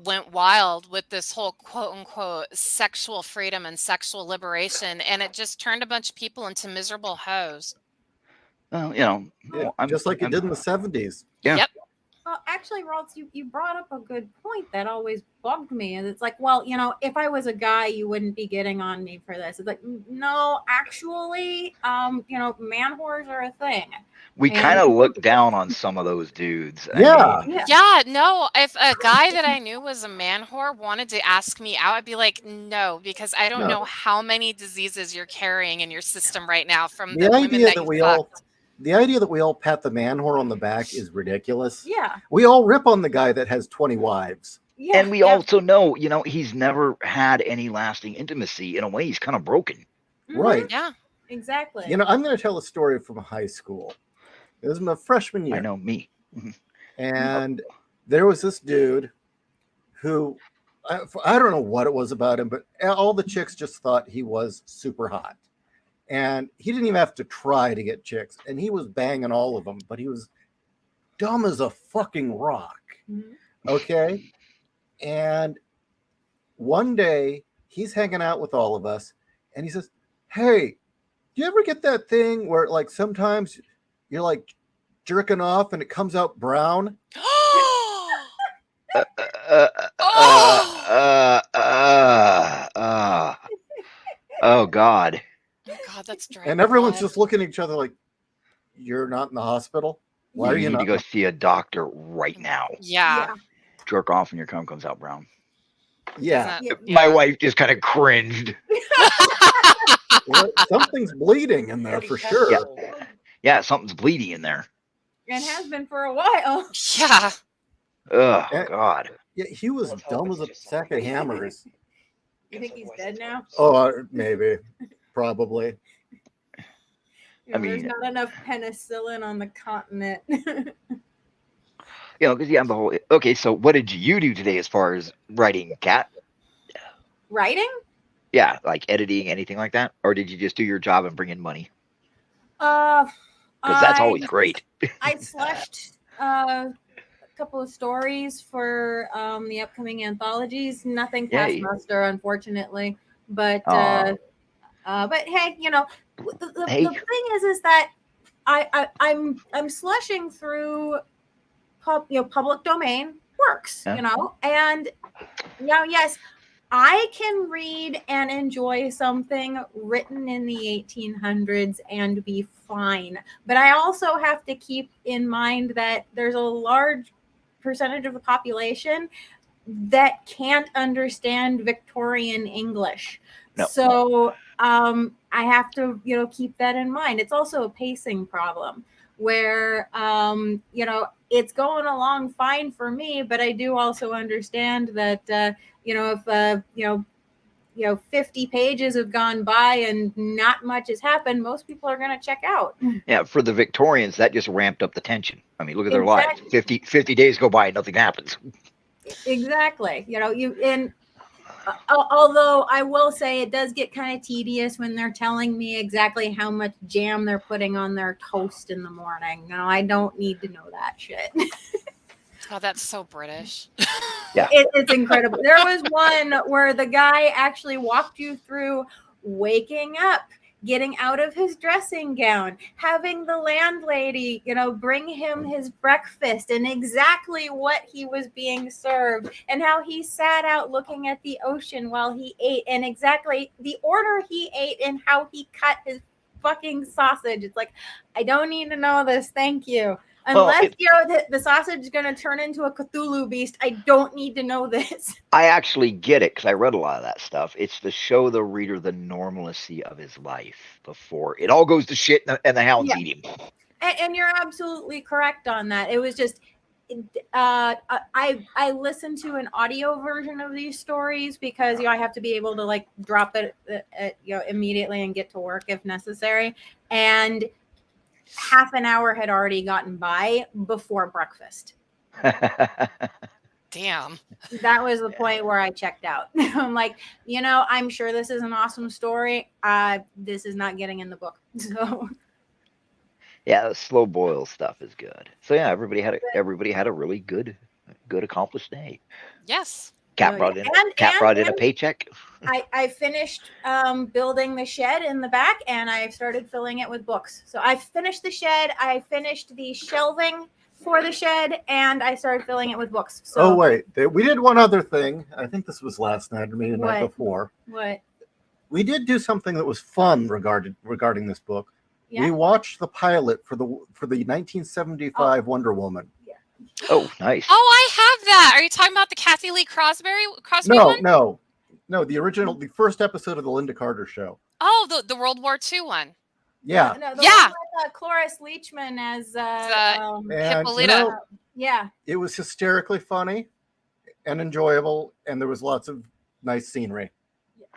went wild with this whole quote unquote sexual freedom and sexual liberation, and it just turned a bunch of people into miserable hoes. Well, Just like it did in the 70s. Yeah. Yep. Well, actually, Ralts, you brought up a good point that always bugged me. And it's like, well, if I was a guy, you wouldn't be getting on me for this. It's like, no, actually, man whores are a thing. We kind of look down on some of those dudes. Yeah. Yeah, no. If a guy that I knew was a man whore wanted to ask me out, I'd be like, no, because I don't know how many diseases you're carrying in your system right now from the women that you fucked. The idea that we all pat the man whore on the back is ridiculous. Yeah. We all rip on the guy that has 20 wives. Yeah. And we also know, he's never had any lasting intimacy. In a way, he's kind of broken. Right. Yeah. Exactly. I'm going to tell a story from high school. It was my freshman year. I know, me. And there was this dude who, I don't know what it was about him, but all the chicks just thought he was super hot. And he didn't even have to try to get chicks. And he was banging all of them, but he was dumb as a fucking rock. Mhm. Okay? And one day, he's hanging out with all of us, and he says, "Hey, do you ever get that thing where, like, sometimes you're, like, jerking off and it comes out brown?" Oh, God. Oh, God, that's draining. And everyone's just looking at each other like, "You're not in the hospital? Why are you need not?" to go see a doctor right now. Yeah. Jerk off and your cum comes out brown. Yeah. My wife just kind of cringed. Well, something's bleeding in there for sure. Yeah, something's bleeding in there. And has been for a while. Yeah. Oh, And- God. Yeah, he was dumb as a sack of hammers. You think he's dead now? Oh, maybe. Probably. I mean- there's not enough penicillin on the continent. You know, because I'm the whole. Okay, so what did you do today as far as writing, Kat? Writing? Yeah, like editing, anything like that, or did you just do your job and bring in money? Uh, Because that's I always great. I slashed a couple of stories for the upcoming anthologies. Nothing past Yay. muster, unfortunately. But Aw. but hey, you know, the Hey. thing is that I'm slushing through public domain works, Yeah. you know, and now yes, I can read and enjoy something written in the 1800s and be fine. But I also have to keep in mind that there's a large percentage of the population that can't understand Victorian English. No. So I have to, keep that in mind. It's also a pacing problem where, it's going along fine for me, but I do also understand that, if 50 pages have gone by and not much has happened, most people are going to check out. Yeah, for the Victorians, that just ramped up the tension. I mean, look at their Exactly. lives. 50 days go by and nothing happens. Exactly. Although I will say it does get kind of tedious when they're telling me exactly how much jam they're putting on their toast in the morning. No, I don't need to know that shit. Oh, that's so British. Yeah. It's incredible. There was one where the guy actually walked you through waking up, getting out of his dressing gown, having the landlady, bring him his breakfast and exactly what he was being served and how he sat out looking at the ocean while he ate and exactly the order he ate and how he cut his fucking sausage. It's like, I don't need to know this. Thank you. Unless the sausage is going to turn into a Cthulhu beast, I don't need to know this. I actually get it because I read a lot of that stuff. It's to show the reader the normalcy of his life before it all goes to shit and the hounds eat him. And you're absolutely correct on that. It was just, I listened to an audio version of these stories because I have to be able to drop it immediately and get to work if necessary. And half an hour had already gotten by before breakfast. Damn. That was the point where I checked out. I'm like, I'm sure this is an awesome story. This is not getting in the book. So yeah, the slow boil stuff is good. So yeah, everybody had a really good accomplished day. Yes. Cat brought in a paycheck. I finished building the shed in the back and I started filling it with books. So I finished the shed, I finished the shelving for the shed, and I started filling it with books. So, oh wait, we did one other thing. I think this was last night or maybe the night before. What? We did do something that was fun regarding this book. Yeah. We watched the pilot for the 1975 Wonder Woman. Yeah. Oh, nice. Oh, I have that. Are you talking about the Kathy Lee Crosby one? No, the original, the first episode of the Linda Carter show. Oh, the World War II one. Yeah. No, the one with Cloris Leachman as Hippolyta. It was hysterically funny and enjoyable, and there was lots of nice scenery.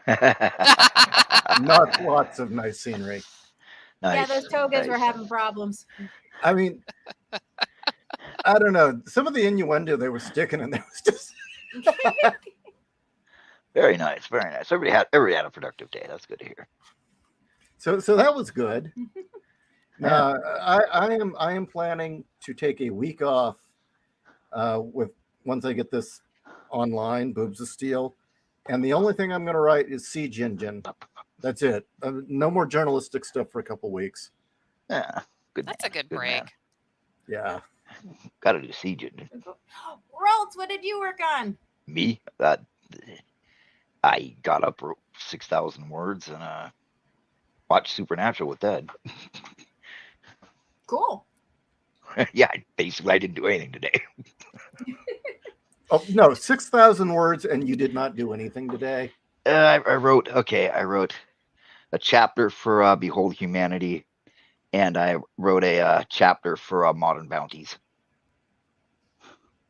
Not lots of nice scenery. Nice. Yeah, those togas were having problems. I mean, I don't know. Some of the innuendo they were sticking in there was just very nice, very nice. Everybody had a productive day. That's good to hear. So that was good. I am planning to take a week off once I get this online, Boobs of Steel, and the only thing I'm going to write is Siege Engine. That's it. No more journalistic stuff for a couple weeks. Yeah, good. That's a good break. Man. Yeah, got to do Siege Engine. Ralts, what did you work on? Me? I got up, wrote 6,000 words, and watched Supernatural with Dad. Cool. Yeah, basically, I didn't do anything today. Oh no, 6,000 words, and you did not do anything today. I wrote a chapter for Behold Humanity, and I wrote a chapter for Modern Bounties.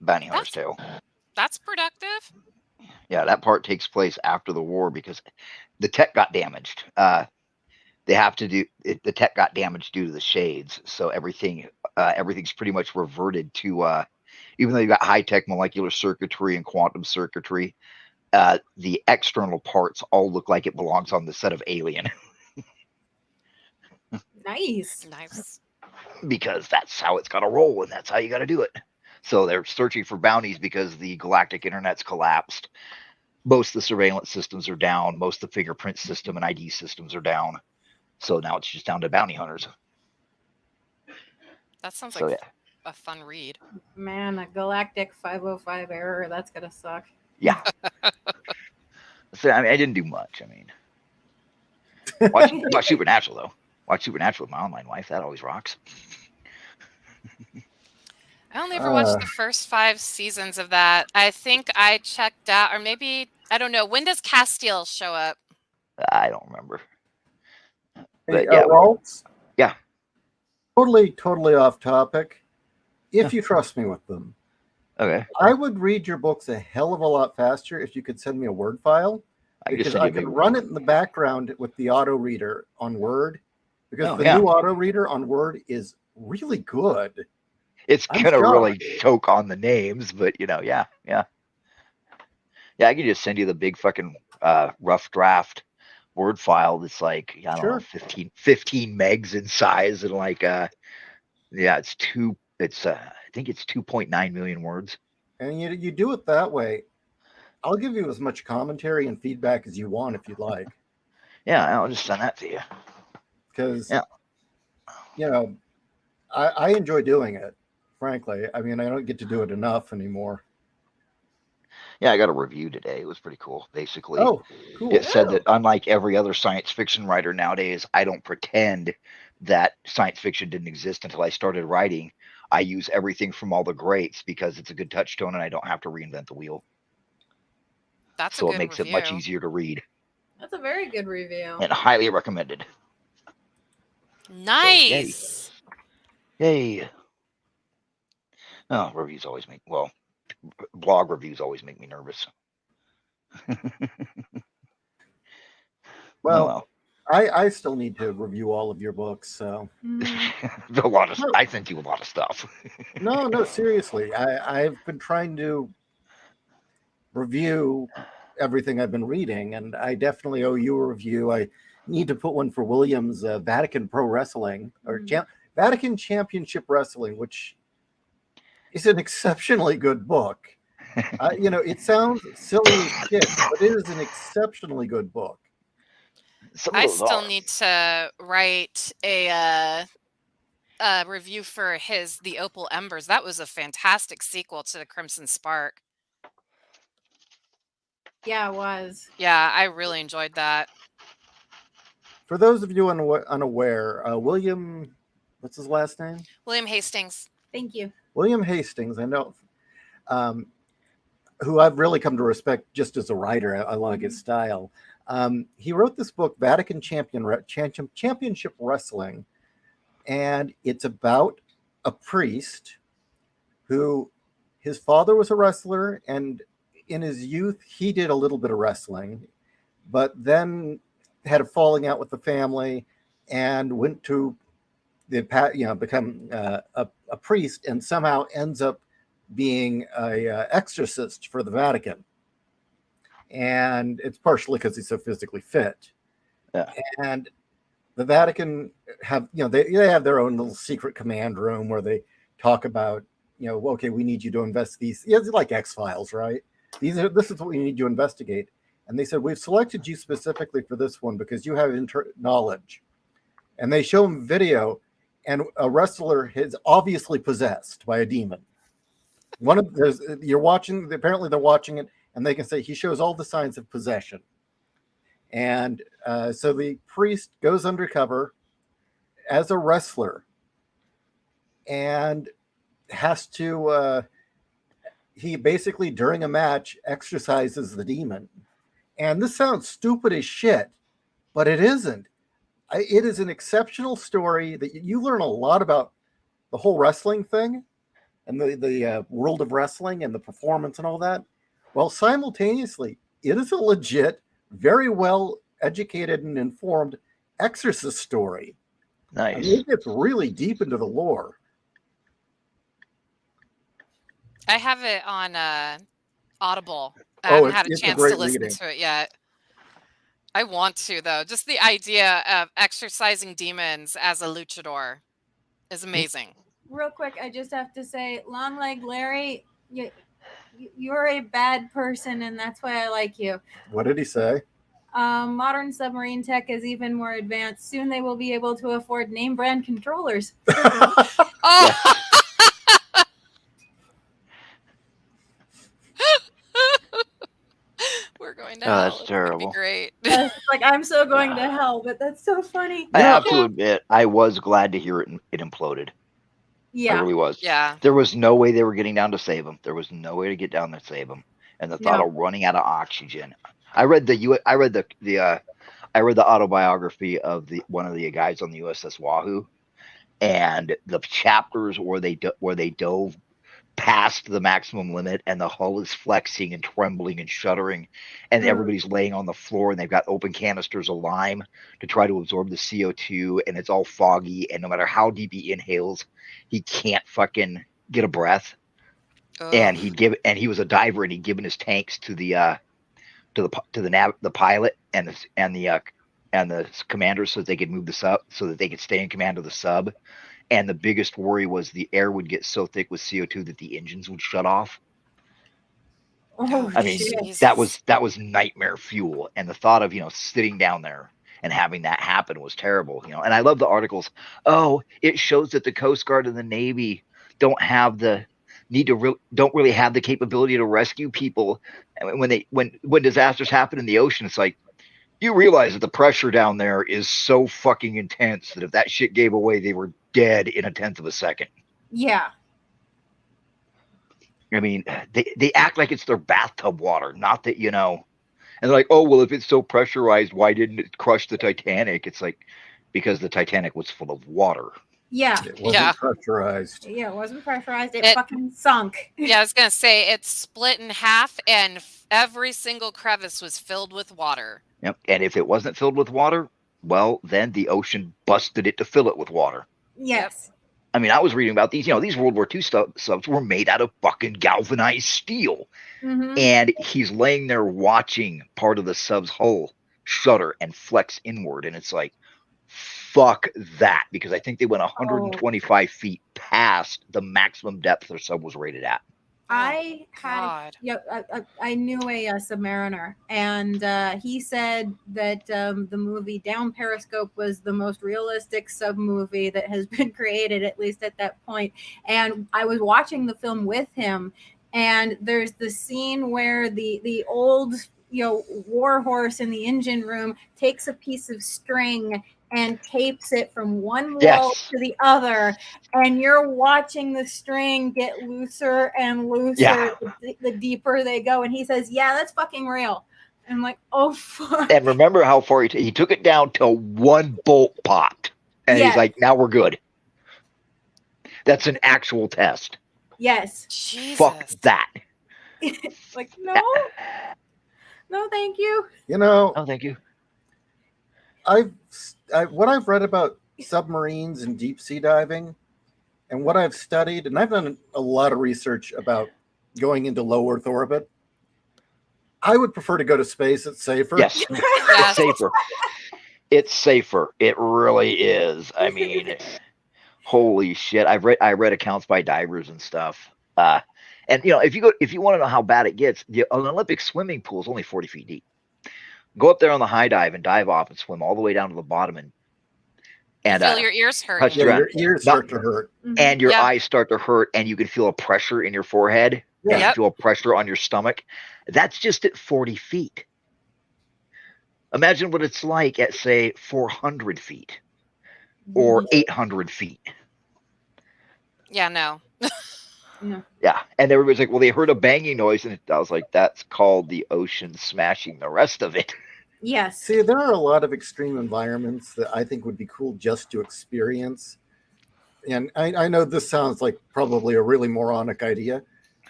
Bounty Hunter's Tale. That's productive. Yeah, that part takes place after the war because the tech got damaged. They have to do it, the tech got damaged due to the shades, so everything's pretty much reverted to even though you've got high-tech molecular circuitry and quantum circuitry, the external parts all look like it belongs on the set of Alien. Nice. Nice. Because that's how it's got to roll and that's how you got to do it. So they're searching for bounties because the galactic internet's collapsed. Most of the surveillance systems are down. Most of the fingerprint system and ID systems are down. So now it's just down to bounty hunters. That sounds So like yeah, a fun read. Man, a galactic 505 error. That's gonna suck. yeah. So I mean, I didn't do much. I mean, watch Supernatural though. Watch Supernatural with my online wife. That always rocks. I only ever watched the first 5 seasons of that. I think I checked out, or maybe, I don't know. When does Castiel show up? I don't remember. Hey, But yeah, RALT'S? Yeah. Totally off topic. If you trust me with them, okay. I would read your books a hell of a lot faster if you could send me a Word file. I can Because send you I a big can run it in the background with the auto reader on Word. Because Oh, the yeah. new auto reader on Word is really good. It's I'm gonna shocked. really choke on the names, but you know, yeah. I can just send you the big fucking rough draft Word file that's like, I don't know, 15 megs in size, and like I think it's 2.9 million words. And you do it that way. I'll give you as much commentary and feedback as you want if you'd like. Yeah, I'll just send that to you. Because, Yeah. you know, I enjoy doing it, frankly. I mean, I don't get to do it enough anymore. Yeah, I got a review today. It was pretty cool. Basically, Oh, cool. it said that unlike every other science fiction writer nowadays, I don't pretend that science fiction didn't exist until I started writing. I use everything from all the greats because it's a good touchstone and I don't have to reinvent the wheel. That's So a it good makes review. it much easier to read That's a very good review. and highly recommended. Nice. So, yay. Oh, reviews always blog reviews always make me nervous. Well, I still need to review all of your books, so I sent you a lot of stuff. no, seriously. I've been trying to review everything I've been reading, and I definitely owe you a review. I need to put one for William's Vatican Pro Wrestling or Vatican Championship Wrestling, which is an exceptionally good book. It sounds silly as shit, but it is an exceptionally good book. I still need to write a review for The Opal Embers. That was a fantastic sequel to the Crimson Spark. Yeah, it was. Yeah, I really enjoyed that. For those of you unaware, William, what's his last name? William Hastings. Thank you. William Hastings, I know, who I've really come to respect just as a writer. I like his style. He wrote this book, Vatican Championship Wrestling, and it's about a priest who, his father was a wrestler, and in his youth he did a little bit of wrestling, but then had a falling out with the family and went to become a priest, and somehow ends up being a exorcist for the Vatican. And it's partially because he's so physically fit. Yeah. And the Vatican have, they have their own little secret command room where they talk about, okay, we need you to invest these. It's like X-Files, right? This is what we need you to investigate. And they said, we've selected you specifically for this one because you have knowledge. And they show him video, and a wrestler is obviously possessed by a demon. You're watching, apparently they're watching it, and they can say he shows all the signs of possession. And so the priest goes undercover as a wrestler and has to, he basically during a match exorcises the demon. And this sounds stupid as shit, but it isn't. It is an exceptional story that you learn a lot about the whole wrestling thing and the world of wrestling and the performance and all that. Well, simultaneously, it is a legit, very well educated and informed exorcist story. Nice. I mean, it gets really deep into the lore. I have it on Audible. I Oh, haven't had a it's a chance great to listen reading. to it yet. I want to, though. Just the idea of exercising demons as a luchador is amazing. Real quick, I just have to say, Long Leg Larry, you're a bad person, and that's why I like you. What did he say? Modern submarine tech is even more advanced. Soon they will be able to afford name brand controllers. Oh, we're going to Oh, hell. that's It's gonna be terrible. great. It's like, I'm so going to hell, but that's so funny. I You know- have to admit, I was glad to hear it imploded. I Yeah. really was. Yeah. There was no way they were getting down to save him. There was no way to get down there to save him. And the thought No. of running out of oxygen. I read the autobiography of one of the guys on the USS Wahoo, and the chapters where they dove past the maximum limit, and the hull is flexing and trembling and shuddering, and everybody's laying on the floor, and they've got open canisters of lime to try to absorb the CO2, and it's all foggy, and no matter how deep he inhales, he can't fucking get a breath. And Ugh. he was a diver, and he'd given his tanks to the pilot and the commander so that they could move the sub, so that they could stay in command of the sub. And the biggest worry was the air would get so thick with CO2 that the engines would shut off. Oh, I mean, shit. that was nightmare fuel. And the thought of, sitting down there and having that happen was terrible. And I love the articles. Oh, it shows that the Coast Guard and the Navy don't really have the capability to rescue people. And when disasters happen in the ocean, it's like, you realize that the pressure down there is so fucking intense that if that shit gave away, they were dead in a tenth of a second. Yeah. I mean, they act like it's their bathtub water, not that, and they're like, oh, well, if it's so pressurized, why didn't it crush the Titanic? It's like, because the Titanic was full of water. Yeah. It wasn't pressurized. Yeah, it wasn't pressurized. It It- fucking sunk. Yeah, I was gonna say it's split in half, and every single crevice was filled with water. Yep. And if it wasn't filled with water, well, then the ocean busted it to fill it with water. Yes. I mean, I was reading about these, these World War II subs were made out of fucking galvanized steel. Mm-hmm. And he's laying there watching part of the sub's hull shudder and flex inward. And it's like, fuck that. Because I think they went 125 feet past the maximum depth their sub was rated at. I had, God. I knew a submariner, and he said that the movie Down Periscope was the most realistic sub movie that has been created, at least at that point. And I was watching the film with him, and there's the scene where the old war horse in the engine room takes a piece of string and tapes it from one wall to the other, and you're watching the string get looser and looser the deeper they go. And he says, yeah, that's fucking real. And I'm like, oh, fuck. And remember how far he took it down till one bolt popped. And he's like, now we're good. That's an actual test. Yes. Jesus. Fuck that. Like, no, thank you. Oh, thank you. What I've read about submarines and deep sea diving, and what I've studied, and I've done a lot of research about going into low Earth orbit. I would prefer to go to space. It's safer. Yes, it's safer. It's safer. It really is. I mean, holy shit! I read accounts by divers and stuff. And if you want to know how bad it gets, an Olympic swimming pool is only 40 feet deep. Go up there on the high dive and dive off and swim all the way down to the bottom and feel your ears hurt. touch Your ears start to hurt. and your eyes start to hurt, and you can feel a pressure in your forehead, and you feel a pressure on your stomach. That's just at 40 feet. Imagine what it's like at, say, 400 feet or 800 feet. Yeah, no. Yeah, and everybody's like, well, they heard a banging noise, and I was like, that's called the ocean smashing the rest of it. Yes. See, there are a lot of extreme environments that I think would be cool just to experience. And I know this sounds like probably a really moronic idea,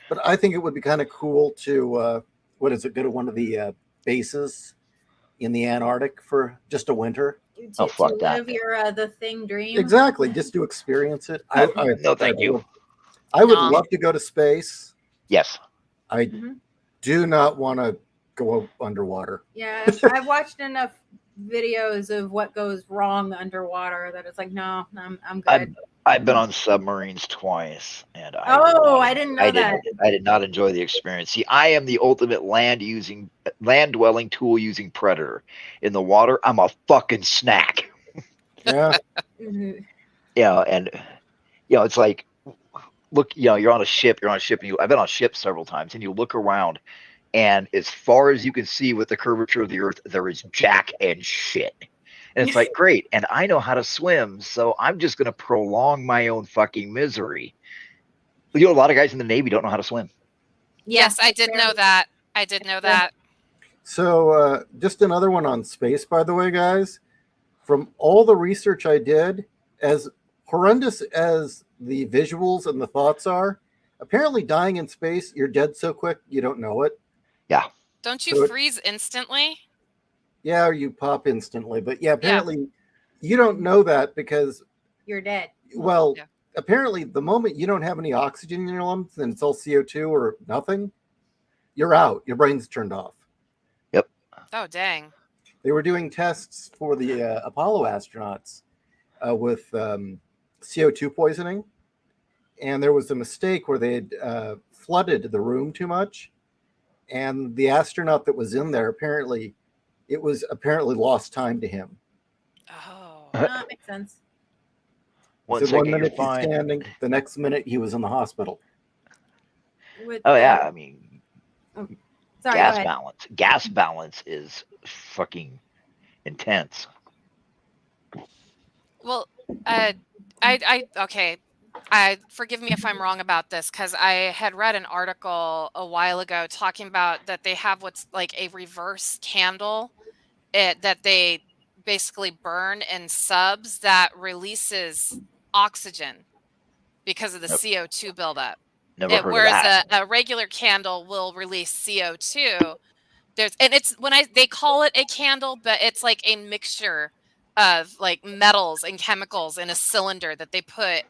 but I think it would be kind of cool to, go to one of the bases in the Antarctic for just a winter. Oh, fuck that. Live your the thing dream. Exactly, just to experience it. No, thank you. I would love to go to space. Yes. I Mhm. do not want to go underwater. Yeah, I've watched enough videos of what goes wrong underwater that it's like, no, I'm good. I've been on submarines twice, and I didn't know that. I did not enjoy the experience. See, I am the ultimate land dwelling tool using predator. In the water, I'm a fucking snack. Yeah. Mhm. And it's like, look, you're on a ship, and I've been on ships several times, and you look around, and as far as you can see with the curvature of the earth, there is jack and shit. And it's like, great. And I know how to swim, so I'm just going to prolong my own fucking misery. A lot of guys in the Navy don't know how to swim. Yes, I did know that. I did know that. So just another one on space, by the way, guys. From all the research I did, as horrendous as the visuals and the thoughts are, apparently dying in space, you're dead so quick you don't know it. Yeah. Don't you So freeze instantly? Yeah, or you pop instantly. But yeah, apparently you don't know that because, You're dead. well, Yeah. apparently the moment you don't have any oxygen in your lungs and it's all CO2 or nothing, you're out. Your brain's turned off. Oh, dang. They were doing tests for the Apollo astronauts with CO2 poisoning, and there was a mistake where they had flooded the room too much, and the astronaut that was in there apparently lost time to him. Oh. That makes sense. He said 1 minute he's standing, the next minute he was in the hospital. Yeah, I mean, Sorry, gas balance is fucking intense. Well, okay. Forgive me if I'm wrong about this, because I had read an article a while ago talking about that they have what's like a reverse candle that they basically burn in subs that releases oxygen because of the CO2 buildup. Never heard of Whereas that. a regular candle will release CO2. It's they call it a candle, but it's like a mixture of like metals and chemicals in a cylinder that they put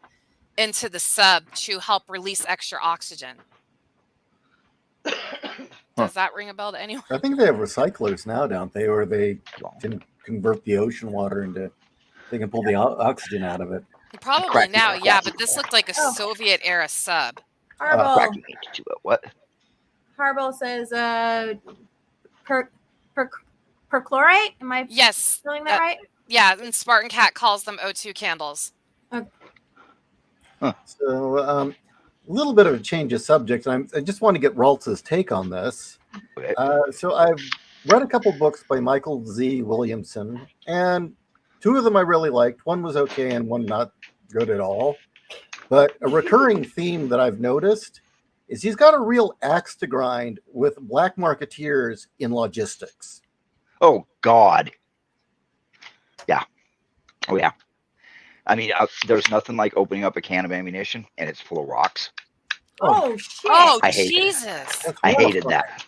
into the sub to help release extra oxygen. Does that ring a bell to anyone? I think they have recyclers now, don't they? Or they can convert the ocean water into, they can pull the oxygen out of it. Probably now, yeah, but this looked like a Soviet era sub. Harble into it. What? Harble says perchlorate. Am I spelling that right? Yeah, and Spartan Cat calls them O2 candles. So a little bit of a change of subject. I just want to get RALT'S take on this. Okay. So I've read a couple books by Michael Z. Williamson, and two of them I really liked. One was okay and one not good at all. But a recurring theme that I've noticed is he's got a real axe to grind with black marketeers in logistics. Oh, God. Yeah. Oh, yeah. I mean, there's nothing like opening up a can of ammunition and it's full of rocks. Oh, shit. Oh, I hate Jesus. I hated that.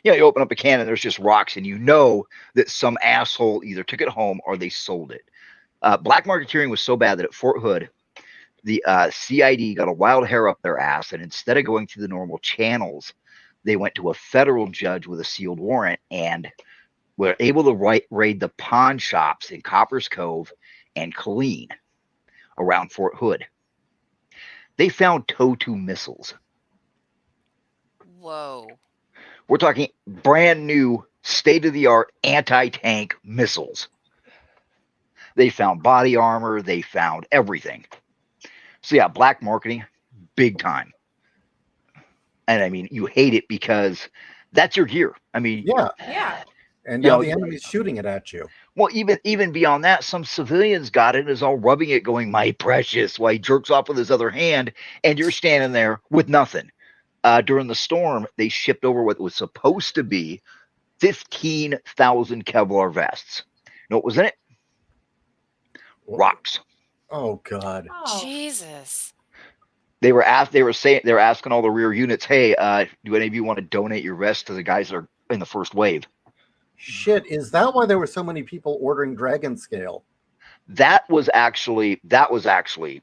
You open up a can and there's just rocks, and you know that some asshole either took it home or they sold it. Black marketeering was so bad that at Fort Hood, the CID got a wild hair up their ass, and instead of going through the normal channels, they went to a federal judge with a sealed warrant and were able to raid the pawn shops in Copper's Cove and Killeen around Fort Hood. They found TOW-2 missiles. Whoa. We're talking brand new, state-of-the-art anti-tank missiles. They found body armor. They found everything. So yeah, black marketing, big time. And I mean, you hate it because that's your gear. I mean, yeah. And now the enemy's shooting it at you. Well, even beyond that, some civilians got it and is all rubbing it, going, "My precious," while he jerks off with his other hand, and you're standing there with nothing. During the storm, they shipped over what was supposed to be 15,000 Kevlar vests. You know what was in it? Rocks. Oh, God. Oh. Jesus. They were asking all the rear units, "Hey, do any of you want to donate your vest to the guys that are in the first wave?" Shit, is that why there were so many people ordering Dragon Scale? That was actually,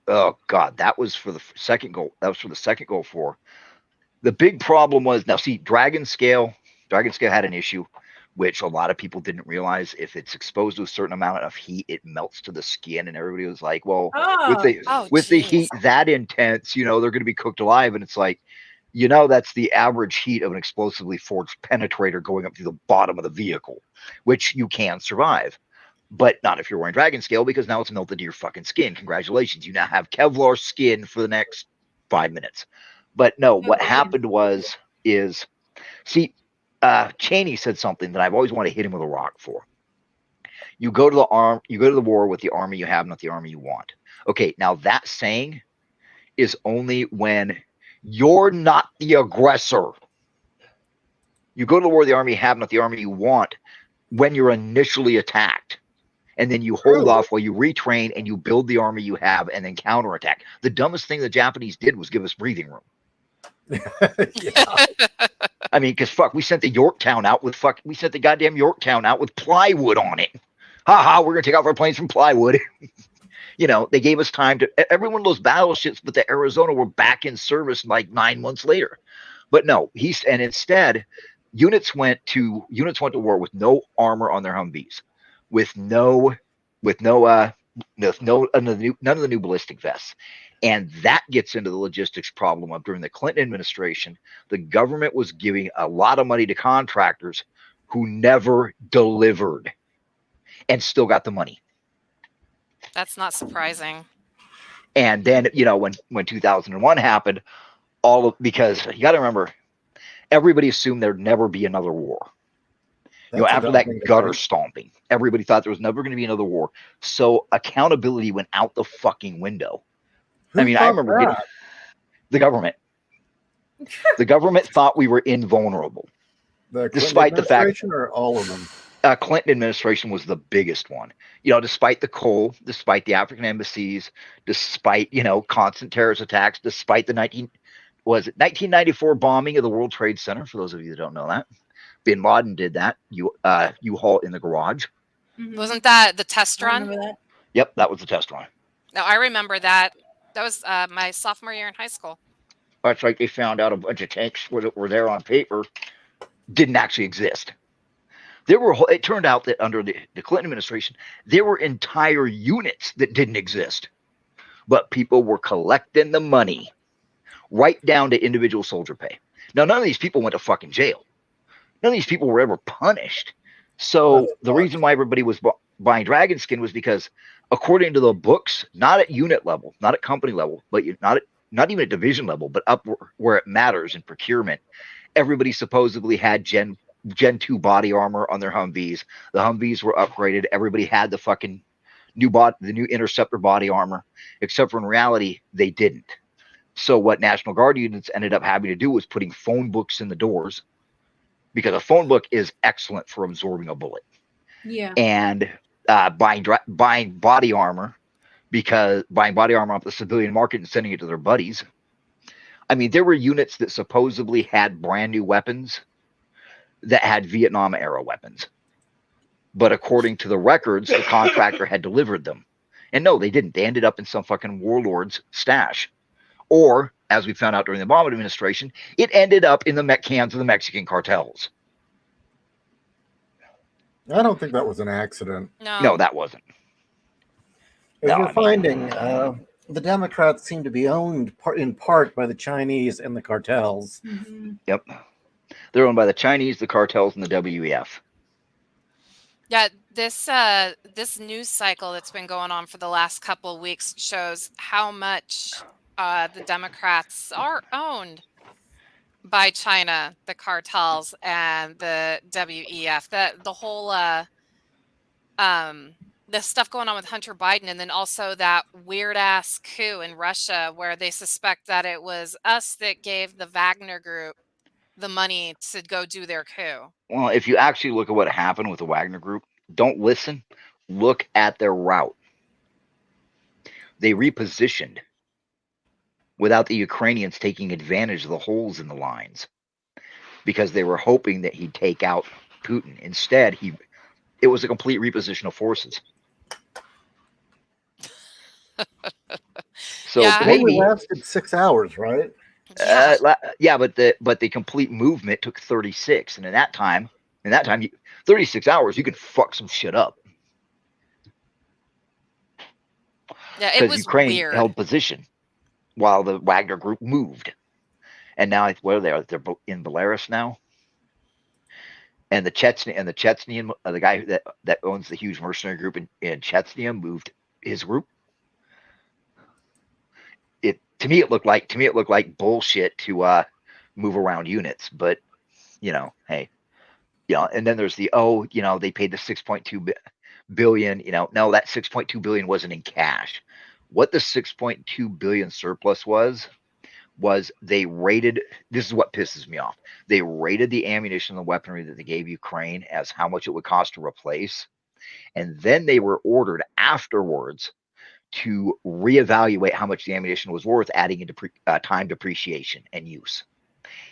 oh God, that was for the second goal. That was for the second goal for. The big problem was, now see, Dragon Scale had an issue, which a lot of people didn't realize. If it's exposed to a certain amount of heat, it melts to the skin, and everybody was like, well, with Oh, the geez. heat that intense, they're going to be cooked alive. And it's like, that's the average heat of an explosively forged penetrator going up to the bottom of the vehicle, which you can survive. But not if you're wearing Dragon Scale, because now it's melted to your fucking skin. Congratulations. You now have Kevlar skin for the next 5 minutes. But no, what happened is, see, Cheney said something that I've always wanted to hit him with a rock for. You go to the war with the army you have, not the army you want. Okay, now that saying is only when you're not the aggressor. You go to the war with the army you have, not the army you want, when you're initially attacked. And then you hold off while you retrain and you build the army you have and then counterattack. The dumbest thing the Japanese did was give us breathing room. Yeah. I mean, because fuck, we sent the goddamn Yorktown out with plywood on it. Ha, we're gonna take off our planes from plywood. They gave us time to. Every one of those battleships, but the Arizona were back in service like 9 months later. But no, instead, units went to war with no armor on their Humvees, with none of the new ballistic vests. And that gets into the logistics problem of during the Clinton administration, the government was giving a lot of money to contractors who never delivered and still got the money. That's not surprising. And then, when 2001 happened, because you got to remember, everybody assumed there'd never be another war. After that gutter stomping, everybody thought there was never going to be another war. So accountability went out the fucking window. I remember the government. The government thought we were invulnerable. Despite the fact, or all of them. Clinton administration was the biggest one. Despite the coal, despite the African embassies, despite constant terrorist attacks, despite the 1994 bombing of the World Trade Center. For those of you that don't know that, Bin Laden did that. U-Haul in the garage. Wasn't that the test run? That. Yep, that was the test run. No, I remember that. That was my sophomore year in high school. That's like they found out a bunch of tanks were there on paper, didn't actually exist. It turned out that under the Clinton administration, there were entire units that didn't exist, but people were collecting the money right down to individual soldier pay. Now, none of these people went to fucking jail. None of these people were ever punished. So the reason why everybody was buying Dragon Skin was because, according to the books, not at unit level, not at company level, but not even at division level, but up where it matters in procurement, everybody supposedly had Gen 2 body armor on their Humvees. The Humvees were upgraded. Everybody had the fucking the new Interceptor body armor, except for in reality, they didn't. So what National Guard units ended up having to do was putting phone books in the doors, because a phone book is excellent for absorbing a bullet. Yeah. And buying body armor, because buying body armor off the civilian market and sending it to their buddies. I mean, there were units that supposedly had brand new weapons that had Vietnam era weapons. But according to the records, the contractor had delivered them. And no, they didn't. They ended up in some fucking warlord's stash. Or, as we found out during the Obama administration, it ended up in the mech cans of the Mexican cartels. I don't think that was an accident. No, that wasn't. As we're finding, the Democrats seem to be owned in part by the Chinese and the cartels. Mm-hmm. Yep. They're owned by the Chinese, the cartels, and the WEF. Yeah, this news cycle that's been going on for the last couple of weeks shows how much the Democrats are owned by China, the cartels, and the WEF. The whole the stuff going on with Hunter Biden, and then also that weird ass coup in Russia where they suspect that it was us that gave the Wagner Group the money to go do their coup. Well, if you actually look at what happened with the Wagner Group, don't listen, look at their route. They repositioned without the Ukrainians taking advantage of the holes in the lines, because they were hoping that he'd take out Putin. Instead, it was a complete reposition of forces. So Yeah. It maybe only lasted 6 hours, right? Yeah. Yeah, but the complete movement took 36, and in that time, 36 hours, you could fuck some shit up Yeah, it because was Ukraine weird. held position while the Wagner group moved, and now where they are, they're in Belarus now, and the Chechnyan, the guy that owns the huge mercenary group in Chechnya moved his group. To me it looked like bullshit to move around units, but hey, and then there's the they paid the 6.2 billion. No, that 6.2 billion wasn't in cash. What the 6.2 billion surplus was they rated. This is what pisses me off. They rated the ammunition and the weaponry that they gave Ukraine as how much it would cost to replace, and then they were ordered afterwards to reevaluate how much the ammunition was worth, adding into time depreciation and use.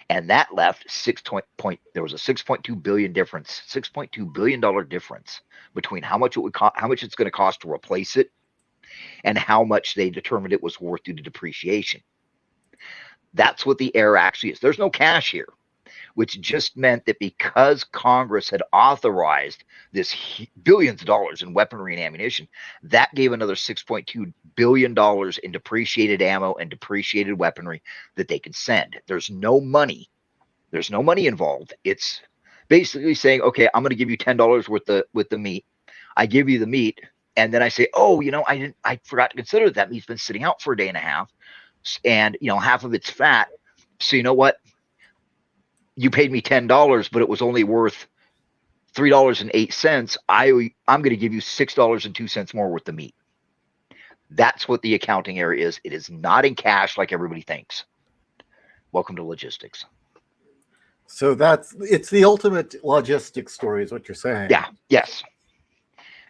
And that left there was a 6.2 billion difference, $6.2 billion difference between how much it's going to cost to replace it and how much they determined it was worth due to depreciation. That's what the error actually is. There's no cash here, which just meant that because Congress had authorized this billions of dollars in weaponry and ammunition, that gave another $6.2 billion in depreciated ammo and depreciated weaponry that they could send. There's no money involved. It's basically saying, okay, I'm going to give you $10 with the meat. I give you the meat, and then I say, oh, I forgot to consider that meat's been sitting out for a day and a half, and half of it's fat. So you know what? You paid me $10, but it was only worth $3.08. I'm going to give you $6.02 more worth the meat. That's what the accounting error is. It is not in cash like everybody thinks. Welcome to logistics. So it's the ultimate logistics story, is what you're saying. Yeah. Yes.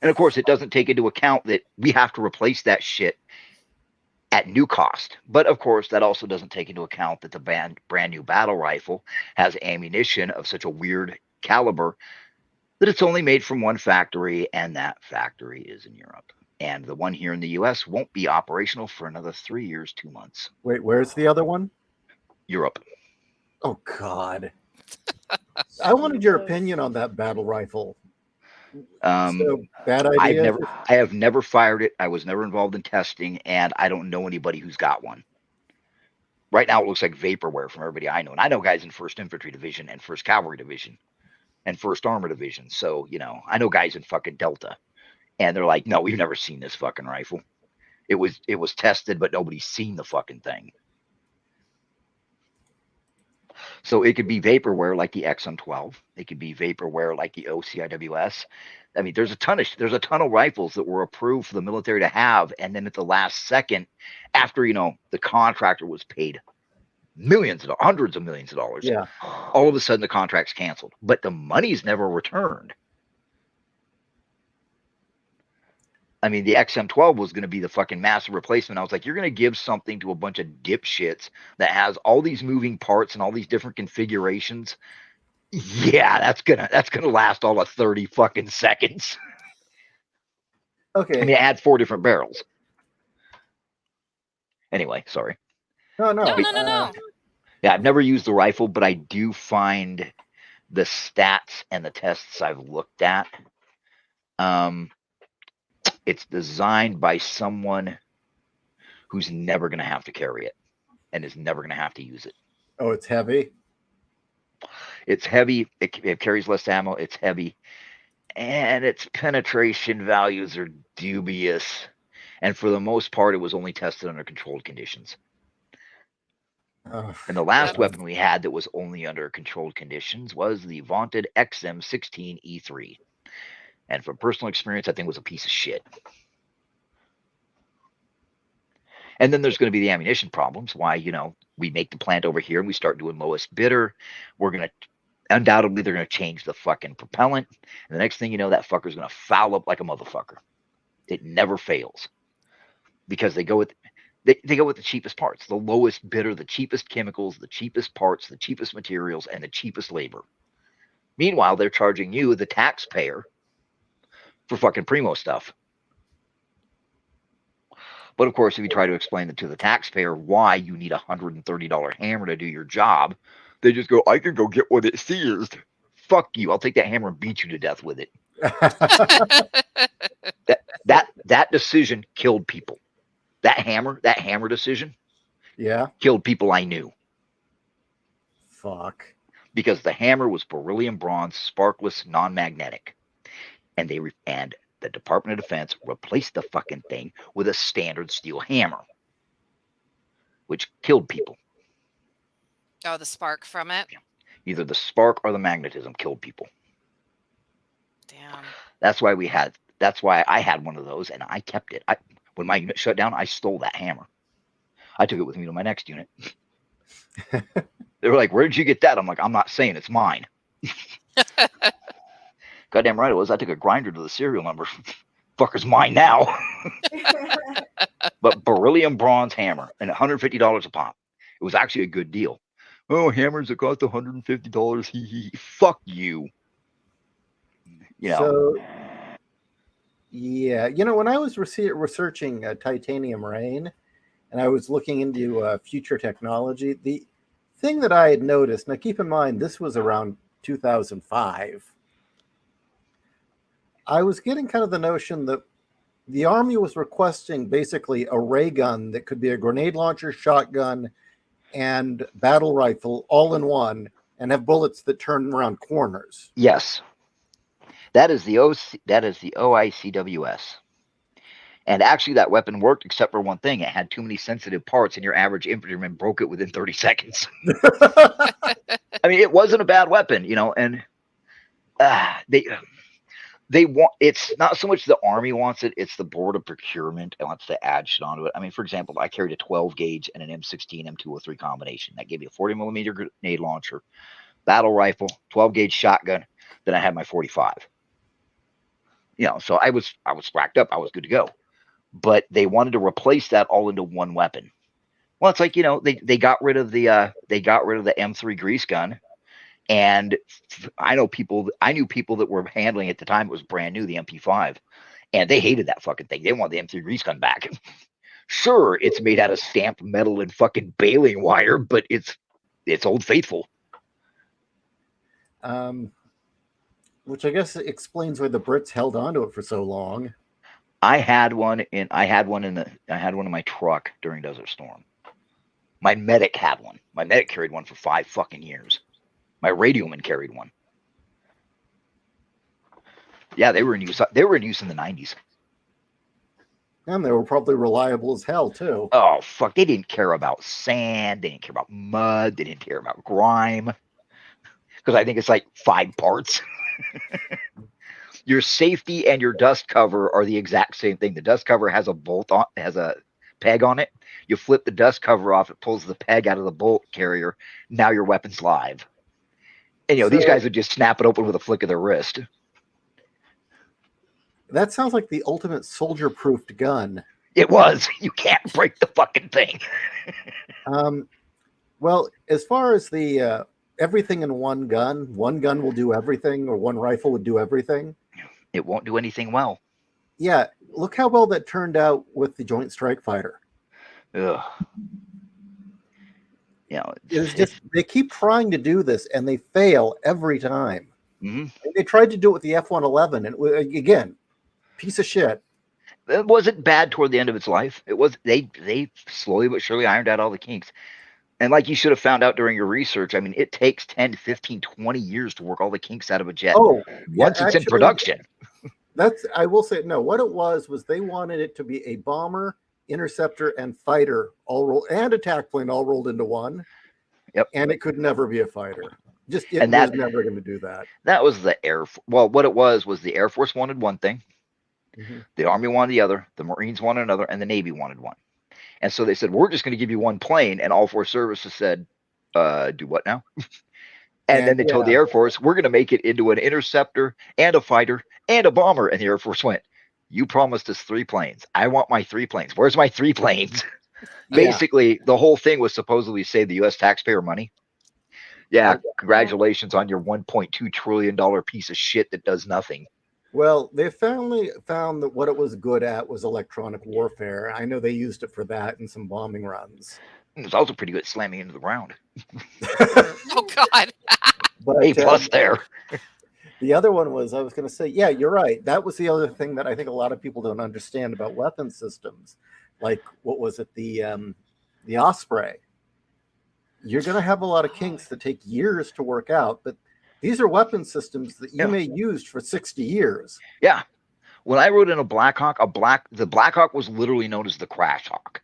And of course, it doesn't take into account that we have to replace that shit at new cost. But of course, that also doesn't take into account that the brand new battle rifle has ammunition of such a weird caliber that it's only made from one factory, and that factory is in Europe. And the one here in the US won't be operational for another 3 years, 2 months. Wait, where's the other one? Europe. Oh, God. I wanted your opinion on that battle rifle. So, bad idea? I have never fired it. I was never involved in testing, and I don't know anybody who's got one. Right now, it looks like vaporware from everybody I know. And I know guys in 1st Infantry Division and 1st Cavalry Division and 1st Armor Division. So, I know guys in fucking Delta. And they're like, no, we've never seen this fucking rifle. It was tested, but nobody's seen the fucking thing. So it could be vaporware like the XM12. It could be vaporware like the OCIWS. I mean, there's a ton of rifles that were approved for the military to have, and then at the last second, after the contractor was paid hundreds of millions of dollars, yeah, all of a sudden the contract's canceled, but the money's never returned. I mean, the XM12 was going to be the fucking massive replacement. I was like, you're going to give something to a bunch of dipshits that has all these moving parts and all these different configurations. Yeah, that's gonna last all of 30 fucking seconds. okay. I mean, add 4 different barrels. Anyway, sorry. No. Yeah, I've never used the rifle, but I do find the stats and the tests I've looked at. It's designed by someone who's never going to have to carry it and is never going to have to use it. Oh, it's heavy? It's heavy. It carries less ammo. It's heavy. And its penetration values are dubious. And for the most part, it was only tested under controlled conditions. And the last weapon we had that was only under controlled conditions was the vaunted XM16E3. And from personal experience, I think it was a piece of shit. And then there's going to be the ammunition problems. Why, we make the plant over here and we start doing lowest bidder. Undoubtedly, they're going to change the fucking propellant. And the next thing you know, that fucker's going to foul up like a motherfucker. It never fails. Because they go with the cheapest parts, the lowest bidder, the cheapest chemicals, the cheapest parts, the cheapest materials, and the cheapest labor. Meanwhile, they're charging you, the taxpayer, for fucking primo stuff. But of course, if you try to explain it to the taxpayer why you need a $130 hammer to do your job, they just go, I can go get one at Sears. Fuck you. I'll take that hammer and beat you to death with it. That decision killed people. That hammer decision Yeah. killed people I knew. Fuck. Because the hammer was beryllium bronze, sparkless, non-magnetic. And the Department of Defense replaced the fucking thing with a standard steel hammer, which killed people. Oh, the spark from it. Either the spark or the magnetism killed people. Damn. That's why I had one of those and I kept it. When my unit shut down, I stole that hammer. I took it with me to my next unit. They were like, where did you get that? I'm like, I'm not saying, it's mine. Goddamn right it was. I took a grinder to the serial number. Fucker's mine now. But beryllium bronze hammer and $150 a pop. It was actually a good deal. Oh, hammers that cost $150. Hee. Fuck you. You know. So, yeah, when I was researching titanium rain, and I was looking into future technology, the thing that I had noticed. Now, keep in mind, this was around 2005. I was getting kind of the notion that the Army was requesting basically a ray gun that could be a grenade launcher, shotgun, and battle rifle all in one, and have bullets that turn around corners. Yes. That is the OICWS. And actually that weapon worked except for one thing. It had too many sensitive parts and your average infantryman broke it within 30 seconds. I mean, it wasn't a bad weapon, and they want, it's not so much the Army wants it, it's the Board of Procurement wants to add shit onto it. I mean, for example, I carried a 12 gauge and an M16 M203 combination. That gave me a 40 millimeter grenade launcher, battle rifle, 12 gauge shotgun. Then I had my 45. So I was racked up. I was good to go. But they wanted to replace that all into one weapon. Well, it's like, they got rid of the M3 grease gun. And I knew people that were handling it at the time. It was brand new, the MP5, and they hated that fucking thing. They want the M3 grease gun back. Sure, it's made out of stamped metal and fucking baling wire, but it's Old Faithful. Which I guess explains why the Brits held on to it for so long. I had one in my truck during Desert Storm. My medic had one. My medic carried one for 5 fucking years. My radioman carried one. Yeah, they were in use. They were in use in the 90s. And they were probably reliable as hell, too. Oh, fuck. They didn't care about sand. They didn't care about mud. They didn't care about grime. Because I think it's like 5 parts. Your safety and your dust cover are the exact same thing. The dust cover has a bolt on, has a peg on it. You flip the dust cover off. It pulls the peg out of the bolt carrier. Now your weapon's live. And, these guys would just snap it open with a flick of their wrist. That sounds like the ultimate soldier-proofed gun. It was. You can't break the fucking thing. Well, as far as the everything in one gun will do everything, or one rifle would do everything. It won't do anything well. Yeah, look how well that turned out with the Joint Strike Fighter. Ugh. It's just, they keep trying to do this and they fail every time. Mm-hmm. They tried to do it with the F-111 and again, piece of shit. It wasn't bad toward the end of its life. It was, they slowly but surely ironed out all the kinks. And like you should have found out during your research, I mean, it takes 10 to 15, 20 years to work all the kinks out of a jet. Oh, once it's in production. I will say, no, what it was they wanted it to be a bomber, interceptor, and fighter all rolled, and attack plane all rolled into one. Yep. And it could never be a fighter. It was never going to do that. That was the well, what it was the Air Force wanted one thing, the Army wanted the other, the Marines wanted another, and the Navy wanted one. And so they said, we're just going to give you one plane, and all 4 services said, do what now? And then they told the Air Force, we're going to make it into an interceptor and a fighter and a bomber. And the Air Force went, you promised us 3 planes. I want my 3 planes. Where's my 3 planes? Basically, the whole thing was supposedly save the U.S. taxpayer money. Yeah, congratulations on your $1.2 trillion piece of shit that does nothing. Well, they finally found that what it was good at was electronic warfare. I know they used it for that in some bombing runs. It was also pretty good at slamming into the ground. Oh God. But A plus there. the other one was, I was going to say, yeah, you're right. That was the other thing that I think a lot of people don't understand about weapon systems. Like, what was it? The Osprey. You're going to have a lot of kinks that take years to work out, but these are weapon systems that you may use for 60 years. Yeah. When I rode in a Blackhawk, the Blackhawk was literally known as the Crash Hawk.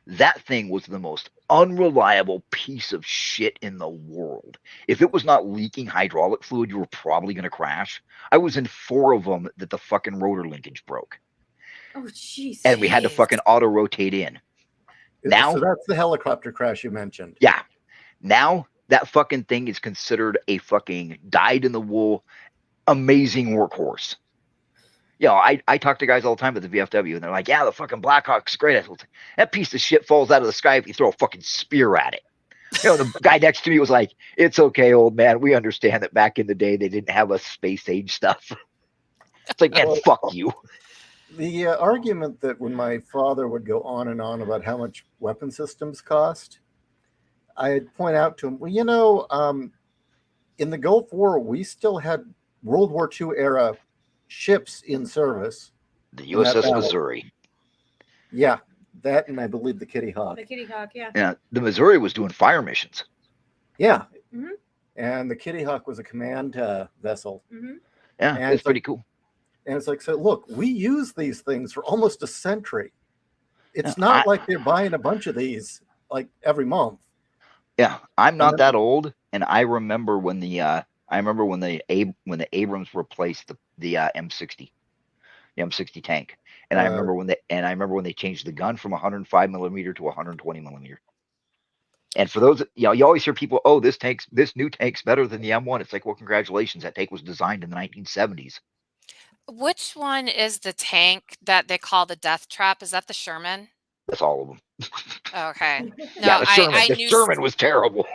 That thing was the most unreliable piece of shit in the world. If it was not leaking hydraulic fluid, you were probably going to crash. I was in 4 of them that the fucking rotor linkage broke. Oh, jeez. And we had to fucking auto rotate in. Now, so that's the helicopter crash you mentioned. Yeah. Now that fucking thing is considered a fucking dyed-in-the-wool amazing workhorse. You know, I talk to guys all the time at the VFW, and they're like, yeah, the fucking Blackhawk's great. I was like, that piece of shit falls out of the sky if you throw a fucking spear at it. You know, the guy next to me was like, it's okay, old man. We understand that back in the day they didn't have us space age stuff. It's like, man, fuck you. The argument that when my father would go on and on about how much weapon systems cost, I'd point out to him, well, you know, in the Gulf War, we still had World War II era ships in service. The USS Missouri. Yeah, that, and I believe the Kitty Hawk. The Kitty Hawk, yeah. Yeah, the Missouri was doing fire missions. Yeah. Mm-hmm. And the Kitty Hawk was a command vessel. Mm-hmm. Yeah, and it's pretty cool. And it's like, so look, we use these things for almost a century. It's not like they're buying a bunch of these like every month. Yeah, I'm not that old, and I remember when the Abrams replaced the M60, the M60 tank, and I remember when they changed the gun from 105 millimeter to 120 millimeter. And for those, you know, you always hear people, oh, this new tank's better than the M1. It's like, well, congratulations, that tank was designed in the 1970s. Which one is the tank that they call the Death Trap? Is that the Sherman? That's all of them. Okay. No, Yeah, the knew Sherman was terrible.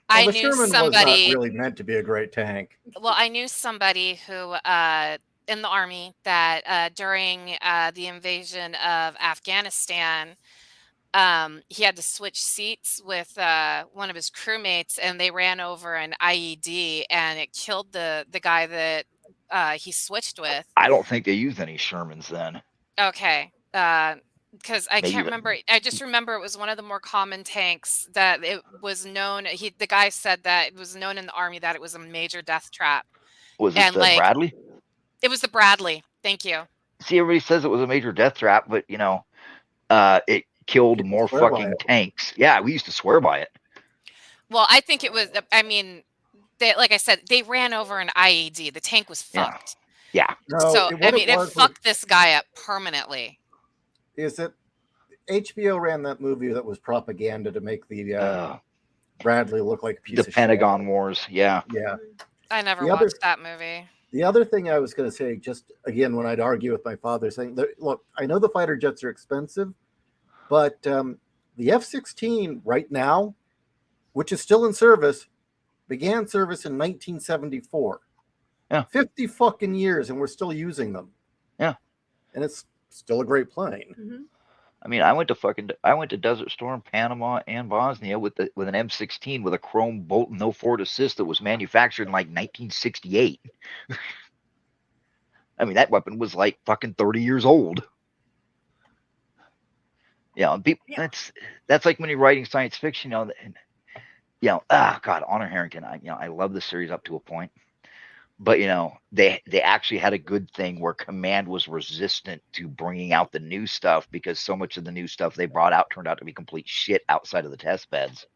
I the knew Sherman somebody. was not really meant to be a great tank. Well, I knew somebody who in the Army that during the invasion of Afghanistan, he had to switch seats with one of his crewmates, and they ran over an IED, and it killed the guy that he switched with. I don't think they used any Shermans then. Okay. Because I can't remember. I just remember it was one of the more common tanks that it was known. The guy said that it was known in the Army that it was a major death trap. Was it the Bradley? It was the Bradley. Thank you. See, everybody says it was a major death trap, but you know, it killed more fucking tanks. Yeah, we used to swear by it. Well, I think it was. I mean, like I said, they ran over an IED. The tank was fucked. Yeah. No, so I mean, it fucked this guy up permanently. Is it HBO ran that movie that was propaganda to make the Bradley look like a piece of shit? The Pentagon Wars, yeah. Yeah. I never watched that movie. The other thing I was going to say, just again, when I'd argue with my father, saying, look, I know the fighter jets are expensive, but the F-16 right now, which is still in service, began service in 1974. Yeah. 50 fucking years, and we're still using them. Yeah. And it's still a great plane. Mm-hmm. I mean, I went to Desert Storm, Panama, and Bosnia with an M16 with a chrome bolt and no forward assist that was manufactured in like 1968. I mean, that weapon was like fucking 30 years old. Yeah, that's like when you're writing science fiction, God, Honor Harrington. I love the series up to a point. But, they actually had a good thing where command was resistant to bringing out the new stuff because so much of the new stuff they brought out turned out to be complete shit outside of the test beds.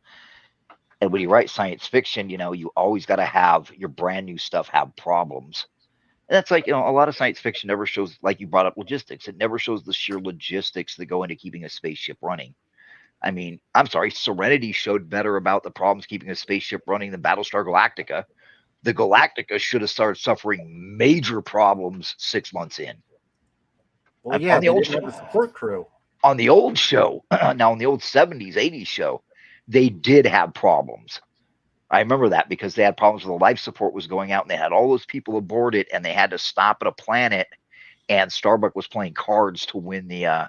And when you write science fiction, you always got to have your brand new stuff have problems. And that's like, a lot of science fiction never shows, like you brought up logistics. It never shows the sheer logistics that go into keeping a spaceship running. I mean, I'm sorry, Serenity showed better about the problems keeping a spaceship running than Battlestar Galactica. The Galactica should have started suffering major problems 6 months in. Well, yeah, they didn't have the support crew. On the old show, now on the old 70s, 80s show, they did have problems. I remember that because they had problems with the life support was going out, and they had all those people aboard it, and they had to stop at a planet, and Starbuck was playing cards to win the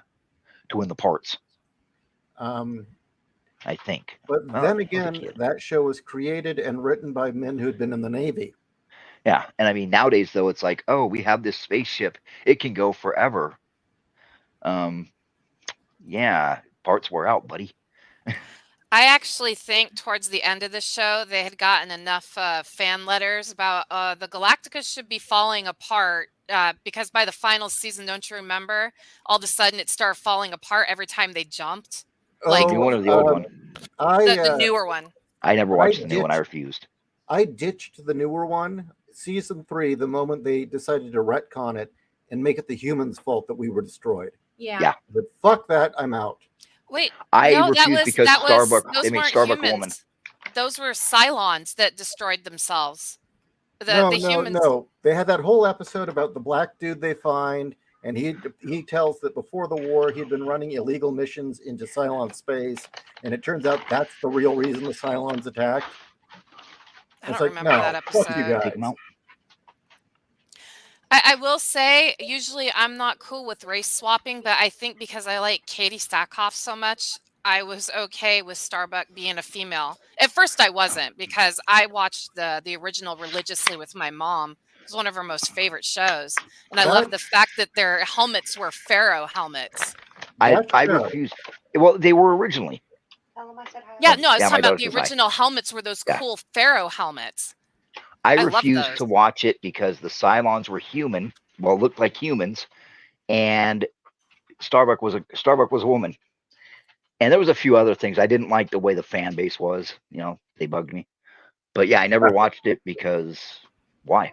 parts. I think. But Well, then I was a again, kid. that show was created and written by men who had been in the Navy. Yeah, and I mean nowadays though, it's like, oh, we have this spaceship; it can go forever. Yeah, parts were out, buddy. I actually think towards the end of the show, they had gotten enough fan letters about the Galactica should be falling apart because by the final season, don't you remember? All of a sudden, it started falling apart every time they jumped. Like The new one or the old one? the newer one. I never watched the new one. I ditched- refused. I ditched the newer one, season 3, the moment they decided to retcon it and make it the humans' fault that we were destroyed. Yeah. But fuck that, I'm out. Wait, I no, refused because Starbuck. those They made weren't Starbuck humans. a woman. Those were Cylons that destroyed themselves. No. Humans. They had that whole episode about the black dude they find, and he tells that before the war he'd been running illegal missions into Cylon space, and it turns out that's the real reason the Cylons attacked. I It's don't like, remember no, that fuck you episode. guys. Take them out. I will say, usually I'm not cool with race swapping, but I think because I like Katie Stackhoff so much, I was okay with Starbuck being a female. At first, I wasn't because I watched the original religiously with my mom. It was one of her most favorite shows, and I love the fact that their helmets were Pharaoh helmets. I refused. Well, they were originally. Yeah, no, I was Yeah, my talking about daughter the says hi. original helmets were those Yeah. cool Pharaoh helmets. I love refused those. to watch it because the Cylons were human. Well, looked like humans, and Starbuck was a woman. And there was a few other things. I didn't like the way the fan base was. You know, they bugged me. But yeah, I never watched it because why?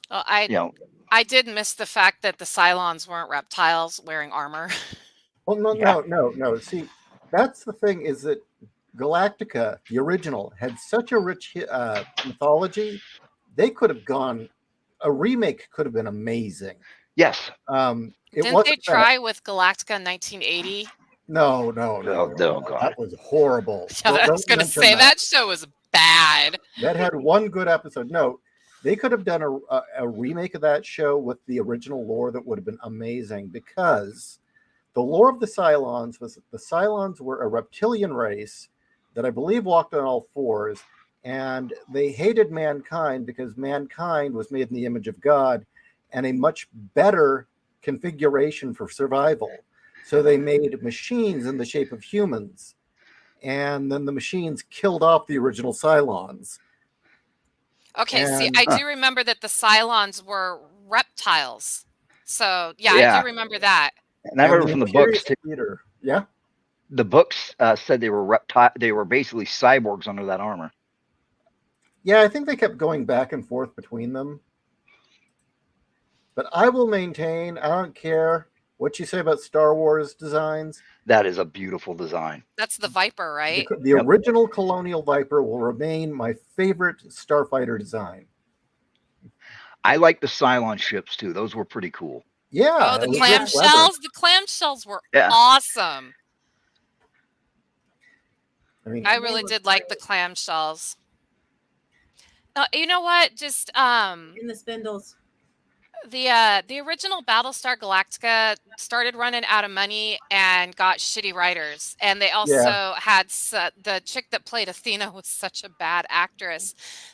Well, I I did miss the fact that the Cylons weren't reptiles wearing armor. Well, no. See, that's the thing, is that Galactica, the original, had such a rich mythology. They could have gone. A remake could have been amazing. Yes. It Didn't wasn't they that. try with Galactica in 1980? No. Oh, God. That was horrible. Yeah, I was going to mention say that show was bad. That had one good episode. No, they could have done a remake of that show with the original lore that would have been amazing, because the lore of the Cylons was that the Cylons were a reptilian race that I believe walked on all fours, and they hated mankind because mankind was made in the image of God and a much better configuration for survival. So they made machines in the shape of humans, and then the machines killed off the original Cylons. Okay, see, I do remember that the Cylons were reptiles. So, yeah, I Yeah. do remember that. And I remember from the books too. Theater. Yeah. The books said they were They were basically cyborgs under that armor. Yeah, I think they kept going back and forth between them. But I will maintain, I don't care what you say about Star Wars designs. That is a beautiful design. That's the Viper, right? The original Colonial Viper will remain my favorite starfighter design. I like the Cylon ships too. Those were pretty cool. Yeah. Oh, the it was just clever. clamshells. The clamshells were Yeah. awesome. mean, I really did like the clamshells. You know what? Just In the spindles. the original Battlestar Galactica started running out of money and got shitty writers, and they also had the chick that played Athena was such a bad actress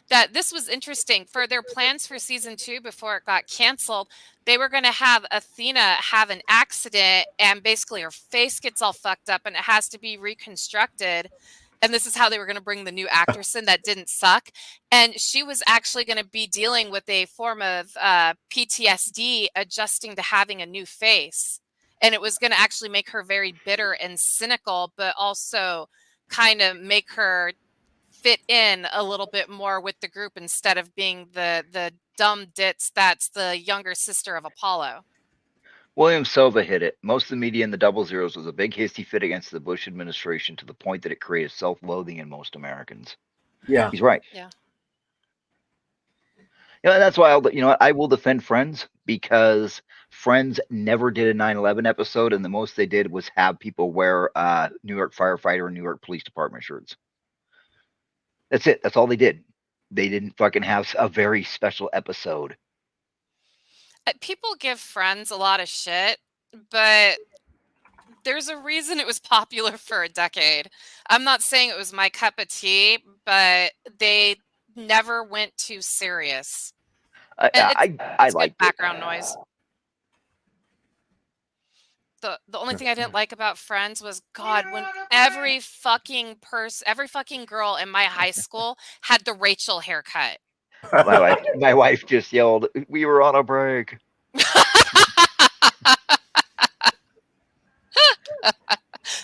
that this was interesting for their plans for season 2 before it got canceled. They were going to have Athena have an accident, and basically her face gets all fucked up, and it has to be reconstructed. And this is how they were going to bring the new actress in that didn't suck. And she was actually going to be dealing with a form of PTSD adjusting to having a new face. And it was going to actually make her very bitter and cynical, but also kind of make her fit in a little bit more with the group instead of being the dumb ditz that's the younger sister of Apollo. William Silva hit it. Most of the media in the double zeros was a big hissy fit against the Bush administration to the point that it created self-loathing in most Americans. Yeah. He's right. Yeah. That's why I will defend Friends, because Friends never did a 9/11 episode, and the most they did was have people wear New York firefighter and New York Police Department shirts. That's it. That's all they did. They didn't fucking have a very special episode. People give Friends a lot of shit, but there's a reason it was popular for a decade. I'm not saying it was my cup of tea, but they never went too serious. I It's liked good it. background noise. The only thing I didn't like about Friends was, God, when every fucking girl in my high school had the Rachel haircut. My wife just yelled, "We were on a break."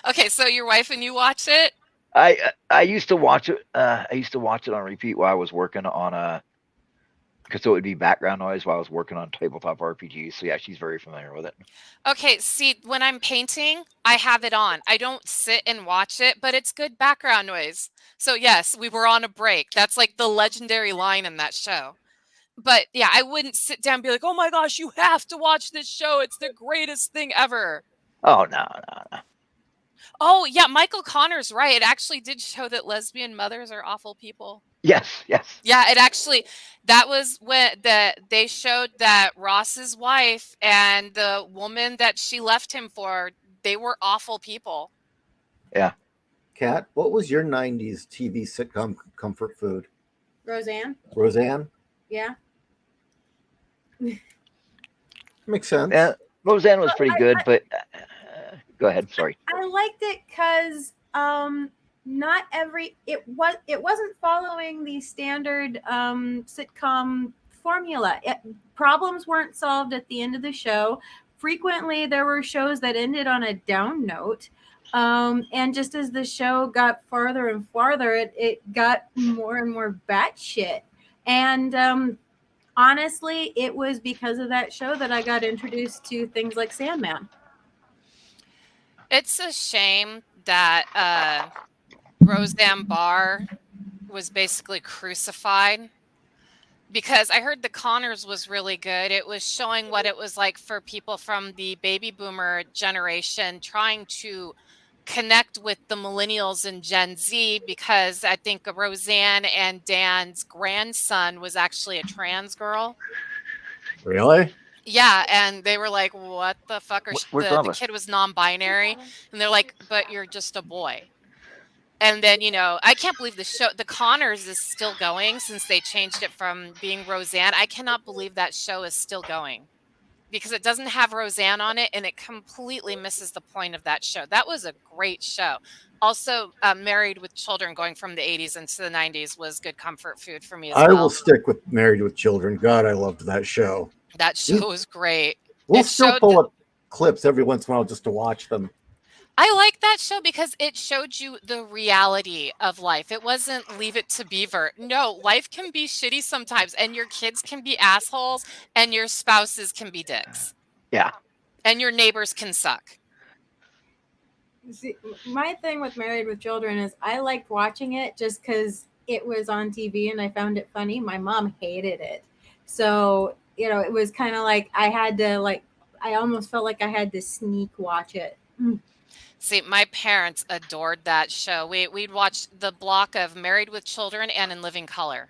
Okay, so your wife and you watch it? I used to watch it. I used to watch it on repeat while I was working on because it would be background noise while I was working on tabletop RPGs. So yeah, she's very familiar with it. Okay, see, when I'm painting, I have it on. I don't sit and watch it, but it's good background noise. So yes, we were on a break. That's like the legendary line in that show. But yeah, I wouldn't sit down and be like, oh my gosh, you have to watch this show. It's the greatest thing ever. Oh, no. Oh yeah, Michael Connor's right. It actually did show that lesbian mothers are awful people. Yes. Yeah, that was when they showed that Ross's wife and the woman that she left him for, they were awful people. Yeah. Kat, what was your 90s TV sitcom comfort food? Roseanne? Yeah. Makes sense. Yeah, Roseanne was pretty good, but go ahead. Sorry. I liked it because it wasn't following the standard sitcom formula. Problems weren't solved at the end of the show. Frequently, there were shows that ended on a down note. And just as the show got farther and farther, it got more and more batshit. And honestly, it was because of that show that I got introduced to things like Sandman. It's a shame that Roseanne Barr was basically crucified, because I heard the Connors was really good. It was showing what it was like for people from the baby boomer generation trying to connect with the millennials and Gen Z, because I think Roseanne and Dan's grandson was actually a trans girl. Really? Yeah, and they were like, what the fuck? The kid was non-binary, and they're like, but you're just a boy. And then, I can't believe the Connors is still going since they changed it from being Roseanne. I cannot believe that show is still going, because it doesn't have Roseanne on it, and it completely misses the point of that show. That was a great show. Also, Married with Children, going from the 80s into the 90s, was good comfort food for me as well. I will stick with Married with Children. God, I loved that show. That show was great. We'll still pull up clips every once in a while just to watch them. I like that show because it showed you the reality of life. It wasn't Leave It to Beaver. No, life can be shitty sometimes, and your kids can be assholes, and your spouses can be dicks. Yeah. And your neighbors can suck. See, my thing with Married with Children is I liked watching it just because it was on TV and I found it funny. My mom hated it. So, it was kind of like I almost felt like I had to sneak watch it. See, my parents adored that show. We'd watch the block of Married with Children and In Living Color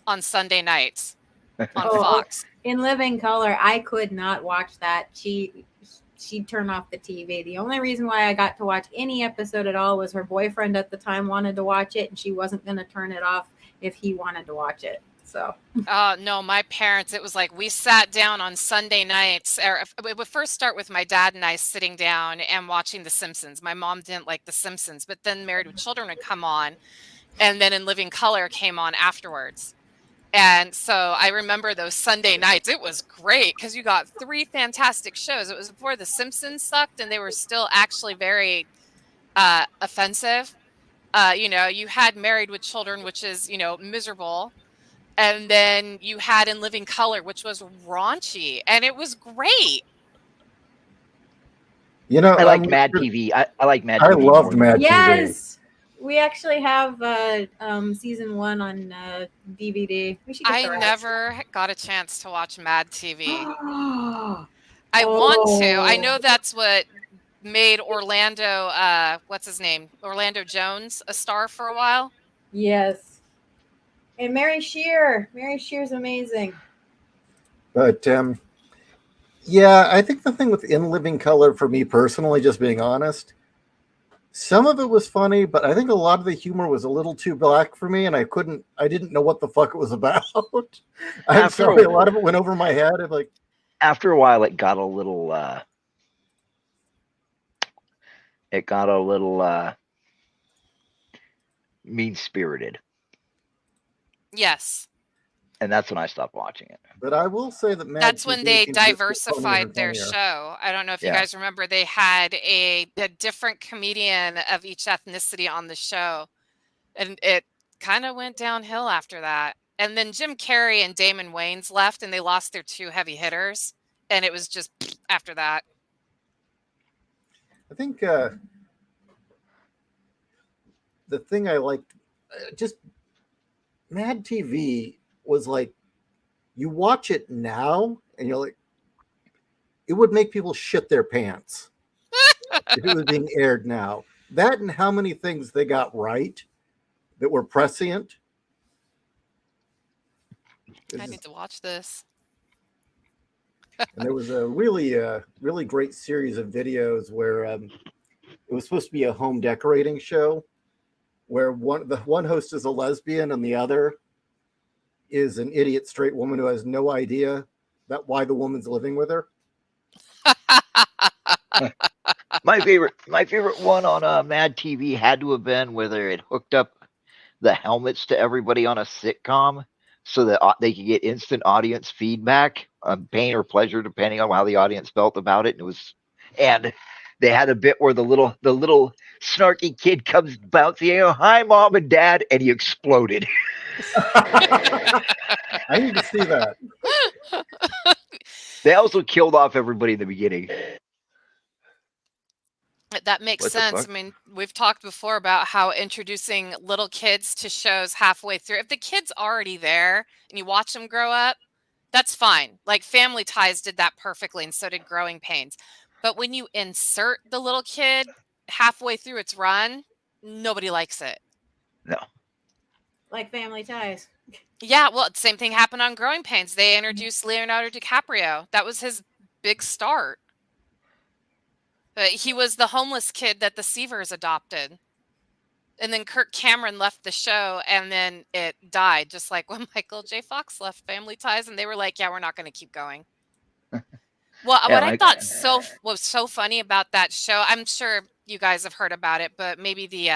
on Sunday nights on Fox. In Living Color, I could not watch that. She'd turn off the TV. The only reason why I got to watch any episode at all was her boyfriend at the time wanted to watch it, and she wasn't going to turn it off if he wanted to watch it. So. No, my parents, it was like we sat down on Sunday nights. It would first start with my dad and I sitting down and watching The Simpsons. My mom didn't like The Simpsons, but then Married with Children would come on, and then In Living Color came on afterwards. And so I remember those Sunday nights. It was great because you got 3 fantastic shows. It was before The Simpsons sucked, and they were still actually very offensive. You had Married with Children, which is, miserable. And then you had In Living Color, which was raunchy, and it was great. I like Mad TV. I like Mad TV. I loved Mad TV. Yes. We actually have season 1 on DVD. We should get I the rights. never got a chance to watch Mad TV. Oh. I want to. I know that's what made Orlando, what's his name? Orlando Jones a star for a while. Yes. And Mary Shear. Mary Shear's amazing. But yeah, I think the thing with In Living Color, for me personally, just being honest, some of it was funny, but I think a lot of the humor was a little too black for me, and I didn't know what the fuck it was about. I'm After sorry, a- a lot of it went over my head. I'm like, After a while, it got a little mean-spirited, Yes. and that's when I stopped watching it. but I will say that Mad That's when TV they can just get funnier diversified and their funnier. show. I don't know if you Yeah. guys remember, they had a different comedian of each ethnicity on the show. And it kind of went downhill after that. And then Jim Carrey and Damon Wayans left, and they lost their 2 heavy hitters. And it was just after that. I think the thing I liked, just Mad TV was like, you watch it now and you're like, it would make people shit their pants if it was being aired now. That and how many things they got right that were prescient. I need to watch this. And there was a really great series of videos where it was supposed to be a home decorating show, where the one host is a lesbian and the other is an idiot straight woman who has no idea that why the woman's living with her. My favorite one on Mad TV had to have been where they had hooked up the helmets to everybody on a sitcom so that they could get instant audience feedback, pain or pleasure, depending on how the audience felt about it. And they had a bit where the little snarky kid comes bouncing, hi mom and dad, and he exploded. I need to see that. They also killed off everybody in the beginning. That makes What the sense. fuck? I mean, we've talked before about how introducing little kids to shows halfway through, if the kid's already there and you watch them grow up, that's fine. Like Family Ties did that perfectly, and so did Growing Pains. But when you insert the little kid halfway through its run, nobody likes it. No. Like Family Ties. Yeah, well, same thing happened on Growing Pains. They introduced Leonardo DiCaprio. That was his big start. He was the homeless kid that the Seavers adopted. And then Kirk Cameron left the show, and then it died, just like when Michael J. Fox left Family Ties, and they were like, yeah, we're not going to keep going. Well, Yeah, what I thought was so funny about that show, I'm sure you guys have heard about it, but maybe the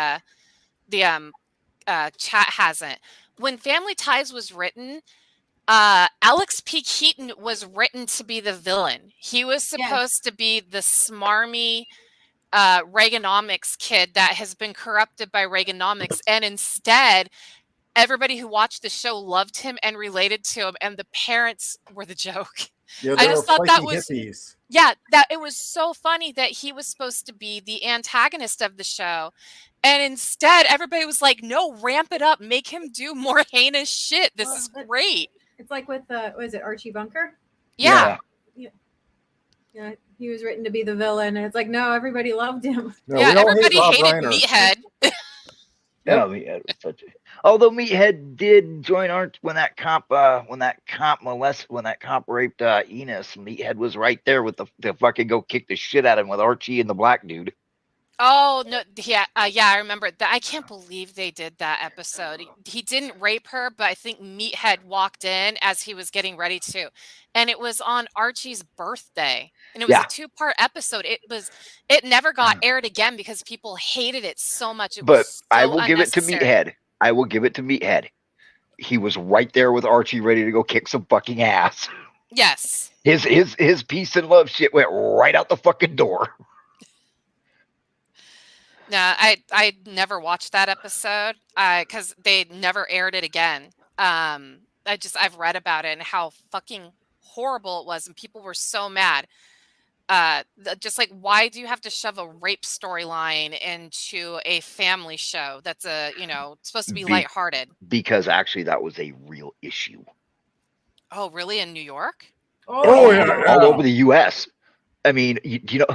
chat hasn't. When Family Ties was written, Alex P. Keaton was written to be the villain. He was supposed to be the smarmy Reaganomics kid that has been corrupted by Reaganomics, and instead everybody who watched the show loved him and related to him, and the parents were the joke. Yeah, I just thought that was hippies. that it was so funny that he was supposed to be the antagonist of the show, and instead everybody was like, no, ramp it up, make him do more heinous shit. This is great. It's like with was it Archie Bunker? Yeah. Yeah, he was written to be the villain, and it's like, no, everybody loved him. No, yeah, we all hate everybody Rob hated Reiner. Meathead. Yeah, Meathead was such a. Although Meathead did join when that cop raped Enos, Meathead was right there with the fucking go kick the shit out of him with Archie and the black dude. Oh no, yeah, I remember that. I can't believe they did that episode. He didn't rape her, but I think Meathead walked in as he was getting ready to, and it was on Archie's birthday, and it was a 2-part episode. It never got aired again because people hated it so much. But I will give it to Meathead. I will give it to Meathead. He was right there with Archie, ready to go kick some fucking ass. Yes. His peace and love shit went right out the fucking door. No, I never watched that episode because they never aired it again. I've read about it and how fucking horrible it was, and people were so mad. just like, why do you have to shove a rape storyline into a family show that's supposed to be lighthearted? Because actually that was a real issue. Oh, really? In New York? Oh, yeah. All over the U.S. I mean, you know.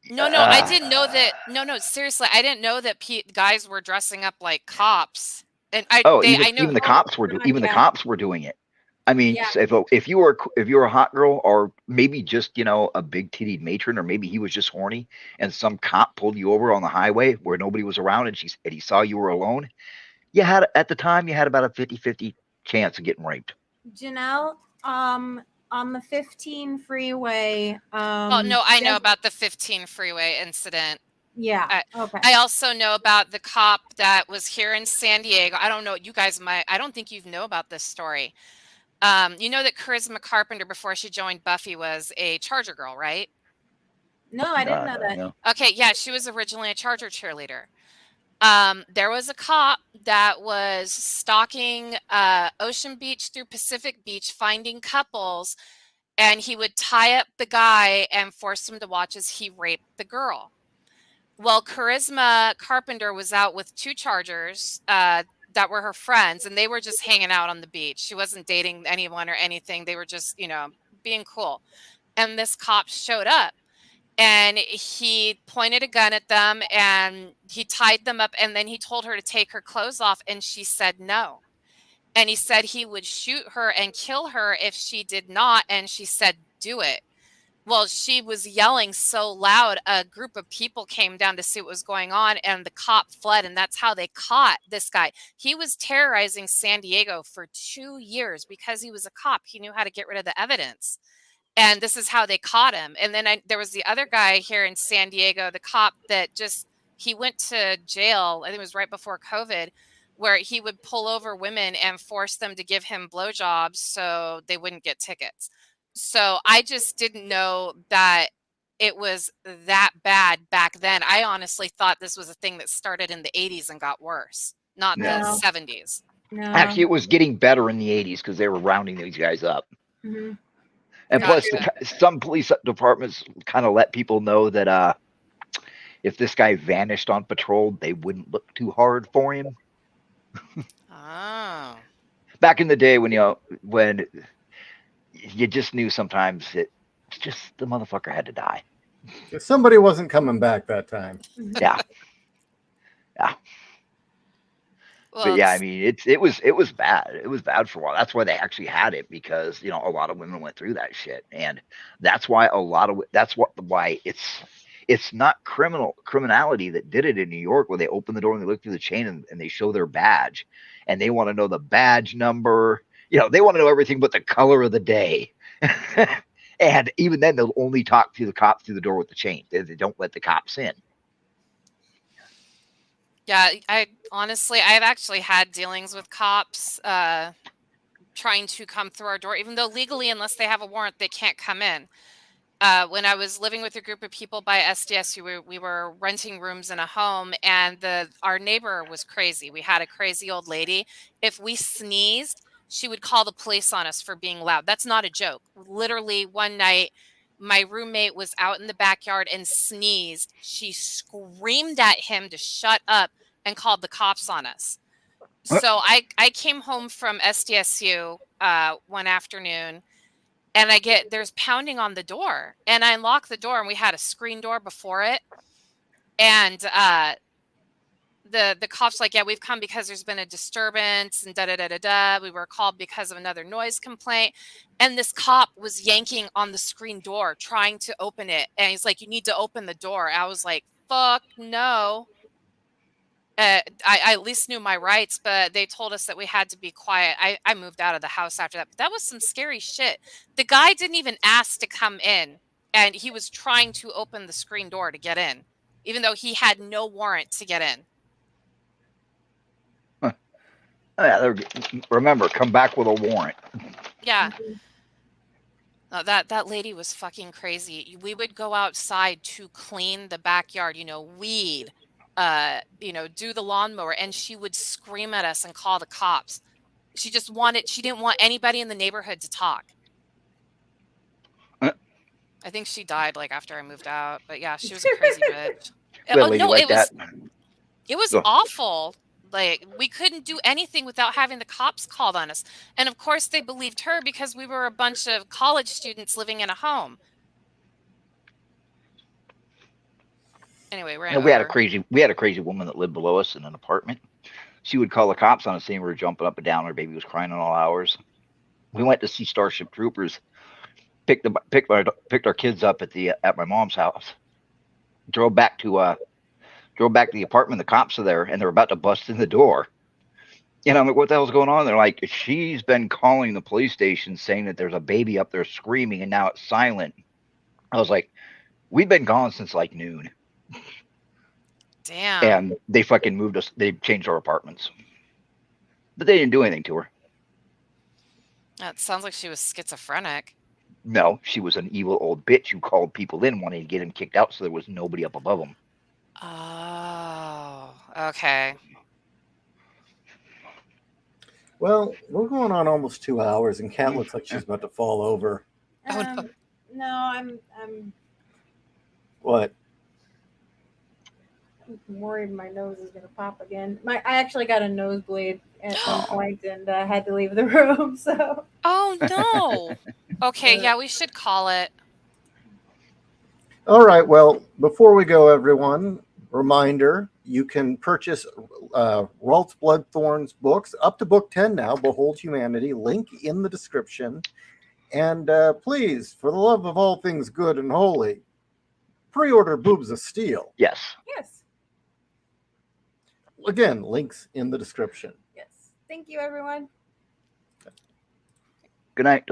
No, I didn't know that. No, seriously, I didn't know that guys were dressing up like cops. And I know even the cops were the cops were doing it. I mean, Yeah. if you were a hot girl, or maybe just a big tittied matron, or maybe he was just horny, and some cop pulled you over on the highway where nobody was around, and he saw you were alone, at the time you had about a 50-50 chance of getting raped. Janelle, on the 15 freeway. Oh no, I know about the 15 freeway incident. Yeah. Okay. I also know about the cop that was here in San Diego. I don't know. You guys might. I don't think you know about this story. You know that Charisma Carpenter, before she joined Buffy, was a Charger girl, right? No, I didn't know that. No. Okay, yeah, she was originally a Charger cheerleader. There was a cop that was stalking Ocean Beach through Pacific Beach, finding couples, and he would tie up the guy and force him to watch as he raped the girl. Well, Charisma Carpenter was out with two Chargers that were her friends, and they were just hanging out on the beach. She wasn't dating anyone or anything. They were just, being cool. And this cop showed up, and he pointed a gun at them, and he tied them up, and then he told her to take her clothes off, and she said no. And he said he would shoot her and kill her if she did not, and she said, do it. Well, she was yelling so loud, a group of people came down to see what was going on, and the cop fled, and that's how they caught this guy. He was terrorizing San Diego for 2 years because he was a cop. He knew how to get rid of the evidence, and this is how they caught him. And then there was the other guy here in San Diego, the cop that he went to jail, I think it was right before COVID, where he would pull over women and force them to give him blowjobs so they wouldn't get tickets. So I just didn't know that it was that bad back then. I honestly thought this was a thing that started in the 80s and got worse, not the 70s. No. Actually, it was getting better in the 80s because they were rounding these guys up. Mm-hmm. And plus, some police departments kind of let people know that if this guy vanished on patrol, they wouldn't look too hard for him. Oh. Back in the day when you just knew sometimes it's just the motherfucker had to die. Somebody wasn't coming back that time. Yeah. Well, But yeah, I mean, it was bad. It was bad for a while. That's why they actually had it, because a lot of women went through that shit, and that's why why it's not criminality that did it in New York, where they open the door and they look through the chain and they show their badge, and they want to know the badge number. They want to know everything but the color of the day. And even then, they'll only talk to the cops through the door with the chain. They don't let the cops in. Yeah, I've actually had dealings with cops trying to come through our door, even though legally, unless they have a warrant, they can't come in. When I was living with a group of people by SDSU, we were renting rooms in a home, and our neighbor was crazy. We had a crazy old lady. If we sneezed, she would call the police on us for being loud. That's not a joke. Literally, one night, my roommate was out in the backyard and sneezed. She screamed at him to shut up and called the cops on us. So I came home from SDSU one afternoon, and there's pounding on the door, and I unlock the door, and we had a screen door before it. And the cops like, yeah, we've come because there's been a disturbance and da-da-da-da-da. We were called because of another noise complaint. And this cop was yanking on the screen door, trying to open it. And he's like, you need to open the door. I was like, fuck no. I at least knew my rights, but they told us that we had to be quiet. I moved out of the house after that. But that was some scary shit. The guy didn't even ask to come in, and he was trying to open the screen door to get in, even though he had no warrant to get in. Yeah, remember, come back with a warrant. Yeah. No, that lady was fucking crazy. We would go outside to clean the backyard, weed, do the lawnmower, and she would scream at us and call the cops. She didn't want anybody in the neighborhood to talk. I think she died like after I moved out. But yeah, she was a crazy bitch. We had a Oh lady no, like that. it was Ugh. awful. Like we couldn't do anything without having the cops called on us. And of course they believed her because we were a bunch of college students living in a home. Anyway, we're We had a crazy woman that lived below us in an apartment. She would call the cops on us saying we were jumping up and down. Her baby was crying at all hours. We went to see Starship Troopers. Picked our kids up at my mom's house. Drove back to the apartment. The cops are there, and they're about to bust in the door. And I'm like, "What the hell's going on?" They're like, "She's been calling the police station saying that there's a baby up there screaming, and now it's silent." I was like, "We've been gone since like noon." Damn. And they fucking moved us. They changed our apartments, but they didn't do anything to her. That sounds like she was schizophrenic. No, she was an evil old bitch who called people in wanting to get him kicked out, so there was nobody up above them. Oh, okay. Well, we're going on almost 2 hours, and Kat looks like she's about to fall over. Oh, no. No, I'm What? worried my nose is gonna pop again. I actually got a nosebleed at one point and had to leave the room. So. Oh no. Okay, yeah, we should call it. All right. Well, before we go, everyone, reminder: you can purchase Ralt's Bloodthorns books up to book 10 now. Behold Humanity. Link in the description. And please, for the love of all things good and holy, pre-order Boobs of Steel. Yes. Yes. Again, links in the description. Yes. Thank you, everyone. Good night.